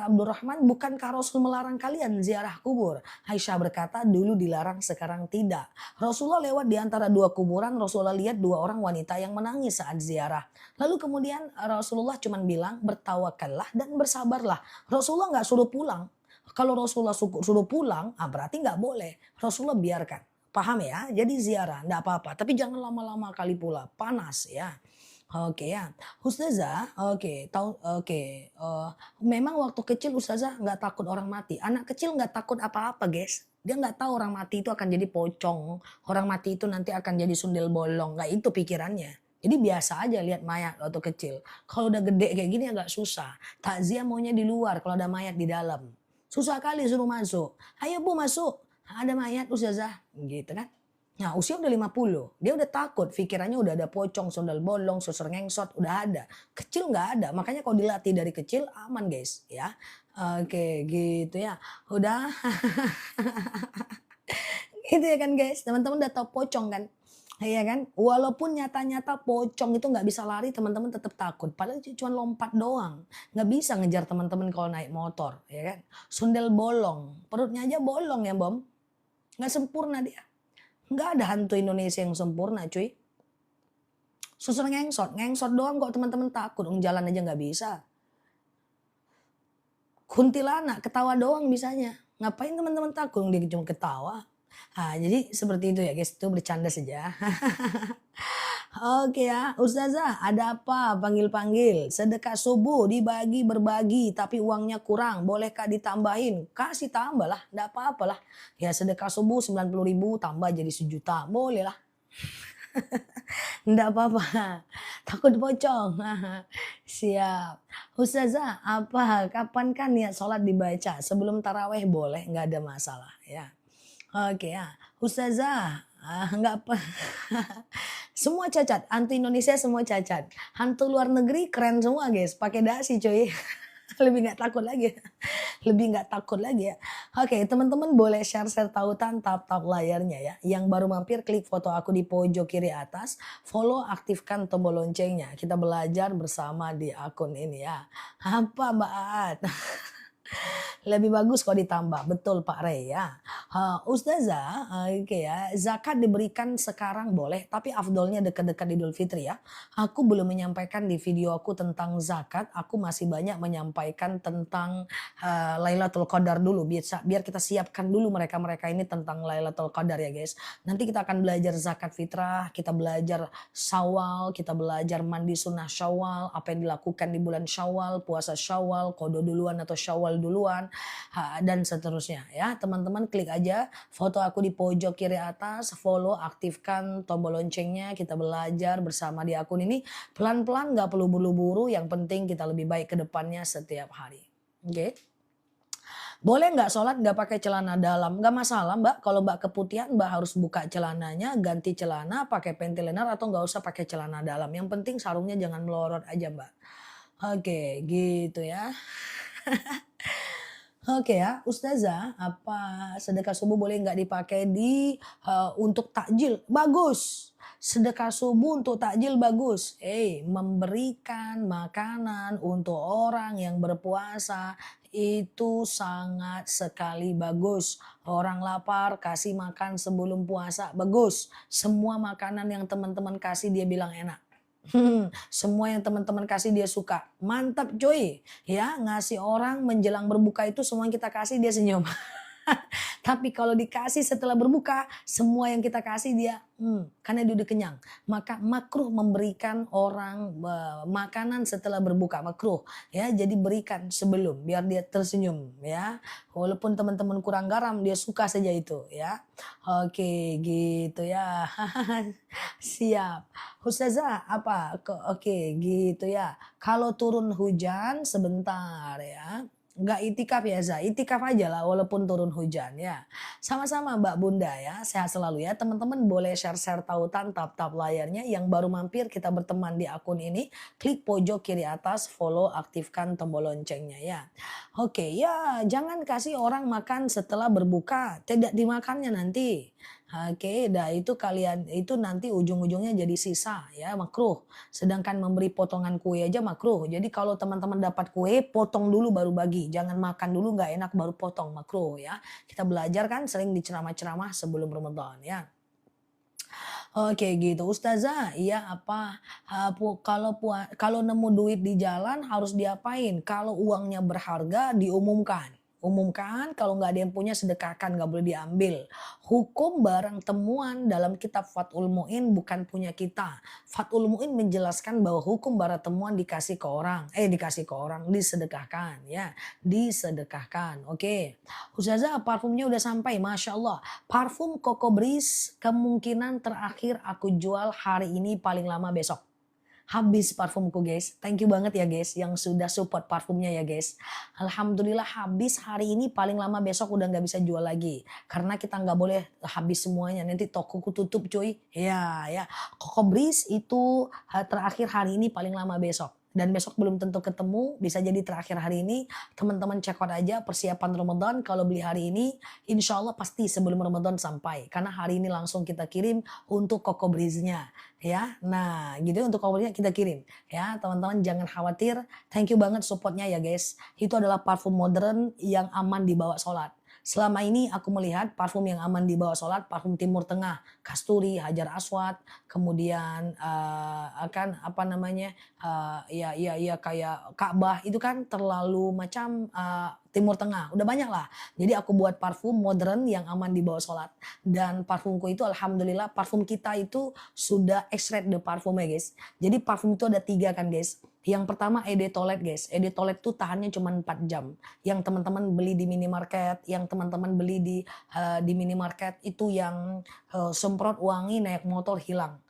Abdurrahman? Bukankah Rasul melarang kalian ziarah kubur? Aisyah berkata, dulu dilarang, sekarang tidak. Rasulullah lewat di antara dua kuburan, Rasulullah lihat dua orang wanita yang menangis saat ziarah. Lalu kemudian Rasulullah cuma bilang, bertawakallah dan bersabarlah. Rasulullah nggak suruh pulang. Kalau Rasulullah suruh pulang, berarti nggak boleh. Rasulullah biarkan. Paham ya? Jadi ziarah, enggak apa-apa. Tapi jangan lama-lama kali pula, panas ya. Oke ya, Ustazah, memang waktu kecil Ustazah nggak takut orang mati. Anak kecil nggak takut apa-apa guys. Dia nggak tahu orang mati itu akan jadi pocong. Orang mati itu nanti akan jadi sundel bolong. Nggak itu pikirannya. Jadi biasa aja lihat mayat waktu kecil. Kalau udah gede kayak gini agak susah. Takziah maunya di luar kalau ada mayat di dalam. Susah kali suruh masuk. Ayo Bu masuk. Ada mayat Ustazah. Gitu kan. Nah usia udah 50, dia udah takut, pikirannya udah ada pocong, sundal bolong, susur ngengsot, udah ada. Kecil nggak ada, makanya kalau dilatih dari kecil aman guys ya. Oke gitu ya, udah. Gitu ya kan guys, teman-teman udah tahu pocong kan. Iya kan, walaupun nyata-nyata pocong itu nggak bisa lari, teman-teman tetap takut. Padahal cuma lompat doang, nggak bisa ngejar teman-teman kalau naik motor, ya kan. Sundel bolong, perutnya aja bolong ya bom, nggak sempurna dia. Nggak ada hantu Indonesia yang sempurna cuy. Susur ngengsot doang kok teman-teman takut, jalan aja nggak bisa. Kuntilanak ketawa doang bisanya. Ngapain teman-teman takut? Dia cuma ketawa. Nah, jadi seperti itu ya guys, itu bercanda saja. Oke ya, Ustazah ada apa? Panggil-panggil. Sedekah subuh dibagi berbagi tapi uangnya kurang. Bolehkah ditambahin? Kasih tambah lah, enggak apa-apa lah. Ya sedekah subuh 90.000 tambah jadi 1 juta. Boleh lah. Enggak apa-apa. Takut pocong. Siap. Ustazah, kapan kan niat sholat dibaca? Sebelum taraweh boleh, enggak ada masalah ya. Oke ya. Ustazah, enggak apa. Semua cacat, hantu Indonesia semua cacat. Hantu luar negeri keren semua guys, pakai dasi coy. Lebih nggak takut lagi. Lebih nggak takut lagi ya. Oke, teman-teman boleh share-share tautan tap-tap layarnya ya. Yang baru mampir klik foto aku di pojok kiri atas, follow aktifkan tombol loncengnya. Kita belajar bersama di akun ini ya. Apa Mbak Aat? Lebih bagus kalau ditambah, betul Pak Rey ya. Ustazah, oke ya, zakat diberikan sekarang boleh, tapi afdolnya dekat-dekat Idul Fitri ya. Aku belum menyampaikan di video aku tentang zakat, aku masih banyak menyampaikan tentang Lailatul Qadar dulu, biar kita siapkan dulu mereka-mereka ini tentang Lailatul Qadar ya guys. Nanti kita akan belajar zakat fitrah, kita belajar Syawal, kita belajar mandi sunnah Syawal, apa yang dilakukan di bulan Syawal, puasa Syawal, qada duluan atau Syawal duluan, dan seterusnya ya. Teman-teman klik aja foto aku di pojok kiri atas, follow, aktifkan tombol loncengnya, kita belajar bersama di akun ini pelan-pelan, gak perlu buru-buru, yang penting kita lebih baik ke depannya setiap hari. Oke. Boleh nggak sholat nggak pakai celana dalam? Nggak masalah Mbak, kalau Mbak keputihan Mbak harus buka celananya, ganti celana, pakai panty liner atau nggak usah pakai celana dalam. Yang penting sarungnya jangan melorot aja Mbak. Oke, gitu ya. Oke ya, Ustazah, apa sedekah subuh boleh nggak dipakai untuk takjil? Bagus. Sedekah subuh untuk takjil bagus. Memberikan makanan untuk orang yang berpuasa itu sangat sekali bagus. Orang lapar kasih makan sebelum puasa, bagus. Semua makanan yang teman-teman kasih dia bilang enak. Semua yang teman-teman kasih dia suka. Mantap cuy. Ya, ngasih orang menjelang berbuka itu semua yang kita kasih dia senyum. Tapi kalau dikasih setelah berbuka, semua yang kita kasih dia, karena dia udah kenyang. Maka makruh memberikan orang makanan setelah berbuka, makruh. Ya, jadi berikan sebelum, biar dia tersenyum. Ya, walaupun teman-teman kurang garam, dia suka saja itu. Ya, oke gitu ya. Siap. Ustazah oke gitu ya. Kalau turun hujan sebentar ya. Nggak itikaf ya Za, itikaf aja lah walaupun turun hujan ya. Sama-sama Mbak Bunda ya, sehat selalu ya. Teman-teman boleh share-share tautan tap-tap layarnya. Yang baru mampir kita berteman di akun ini, klik pojok kiri atas, follow, aktifkan tombol loncengnya ya. Oke ya, jangan kasih orang makan setelah berbuka, tidak dimakannya nanti. Oke, dah itu kalian itu nanti ujung-ujungnya jadi sisa ya, makruh. Sedangkan memberi potongan kue aja makruh. Jadi kalau teman-teman dapat kue, potong dulu baru bagi. Jangan makan dulu nggak enak baru potong, makruh ya. Kita belajar kan sering di ceramah-ceramah sebelum Ramadan ya. Oke gitu, Ustazah, iya kalau nemu duit di jalan harus diapain? Kalau uangnya berharga diumumkan. Umumkan, kalau nggak ada yang punya sedekahkan, nggak boleh diambil. Hukum barang temuan dalam kitab Fathul Mu'in bukan punya kita. Fathul Mu'in menjelaskan bahwa hukum barang temuan dikasih ke orang, disedekahkan ya, disedekahkan. Oke. Ustazah, parfumnya udah sampai, Masya Allah. Parfum Coco Breeze kemungkinan terakhir aku jual hari ini, paling lama besok. Habis parfumku guys. Thank you banget ya guys yang sudah support parfumnya ya guys. Alhamdulillah habis hari ini, paling lama besok udah nggak bisa jual lagi. Karena kita nggak boleh habis semuanya, nanti tokoku tutup cuy. Ya. Coco Breeze itu terakhir hari ini, paling lama besok. Dan besok belum tentu ketemu, bisa jadi terakhir hari ini. Teman-teman check out aja persiapan Ramadan. Kalau beli hari ini, insya Allah pasti sebelum Ramadan sampai. Karena hari ini langsung kita kirim untuk Coco Breeze-nya. Ya, nah gitu untuk Coco Breeze-nya kita kirim. Ya, teman-teman jangan khawatir. Thank you banget supportnya ya guys. Itu adalah parfum modern yang aman dibawa sholat. Selama ini aku melihat parfum yang aman dibawa sholat, parfum Timur Tengah, kasturi, hajar aswad, kemudian akan apa namanya, ya kayak Ka'bah itu kan terlalu macam Timur Tengah, udah banyak lah. Jadi aku buat parfum modern yang aman dibawa sholat. Dan parfumku itu alhamdulillah parfum kita itu sudah extrait de parfum ya guys. Jadi parfum itu ada 3 kan guys. Yang pertama Eau de Toilette guys. Eau de Toilette tuh tahannya cuma 4 jam. Yang teman-teman beli di minimarket, yang teman-teman beli di minimarket itu yang semprot wangi naik motor hilang.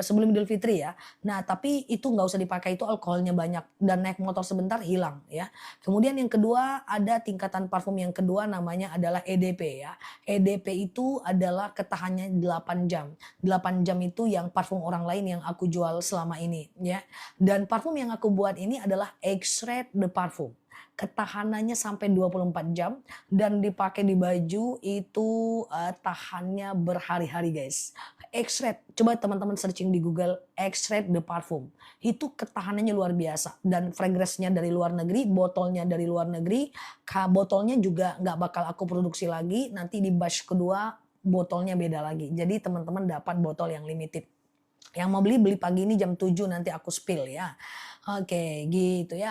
Sebelum Idul Fitri ya. Nah, tapi itu nggak usah dipakai, itu alkoholnya banyak dan naik motor sebentar hilang ya. Kemudian yang kedua ada tingkatan parfum yang kedua namanya adalah EDP ya. EDP itu adalah ketahannya 8 jam. 8 jam itu yang parfum orang lain yang aku jual selama ini ya. Dan parfum yang aku buat ini adalah extrait de parfum. Ketahanannya sampai 24 jam dan dipakai di baju itu tahannya berhari-hari guys. Extrait, coba teman-teman searching di Google extrait de parfum. Itu ketahanannya luar biasa dan fragrance-nya dari luar negeri, botolnya dari luar negeri, botolnya juga nggak bakal aku produksi lagi, nanti di batch kedua botolnya beda lagi. Jadi teman-teman dapat botol yang limited. Yang mau beli, beli pagi ini jam 7 nanti aku spill ya. Oke, gitu ya.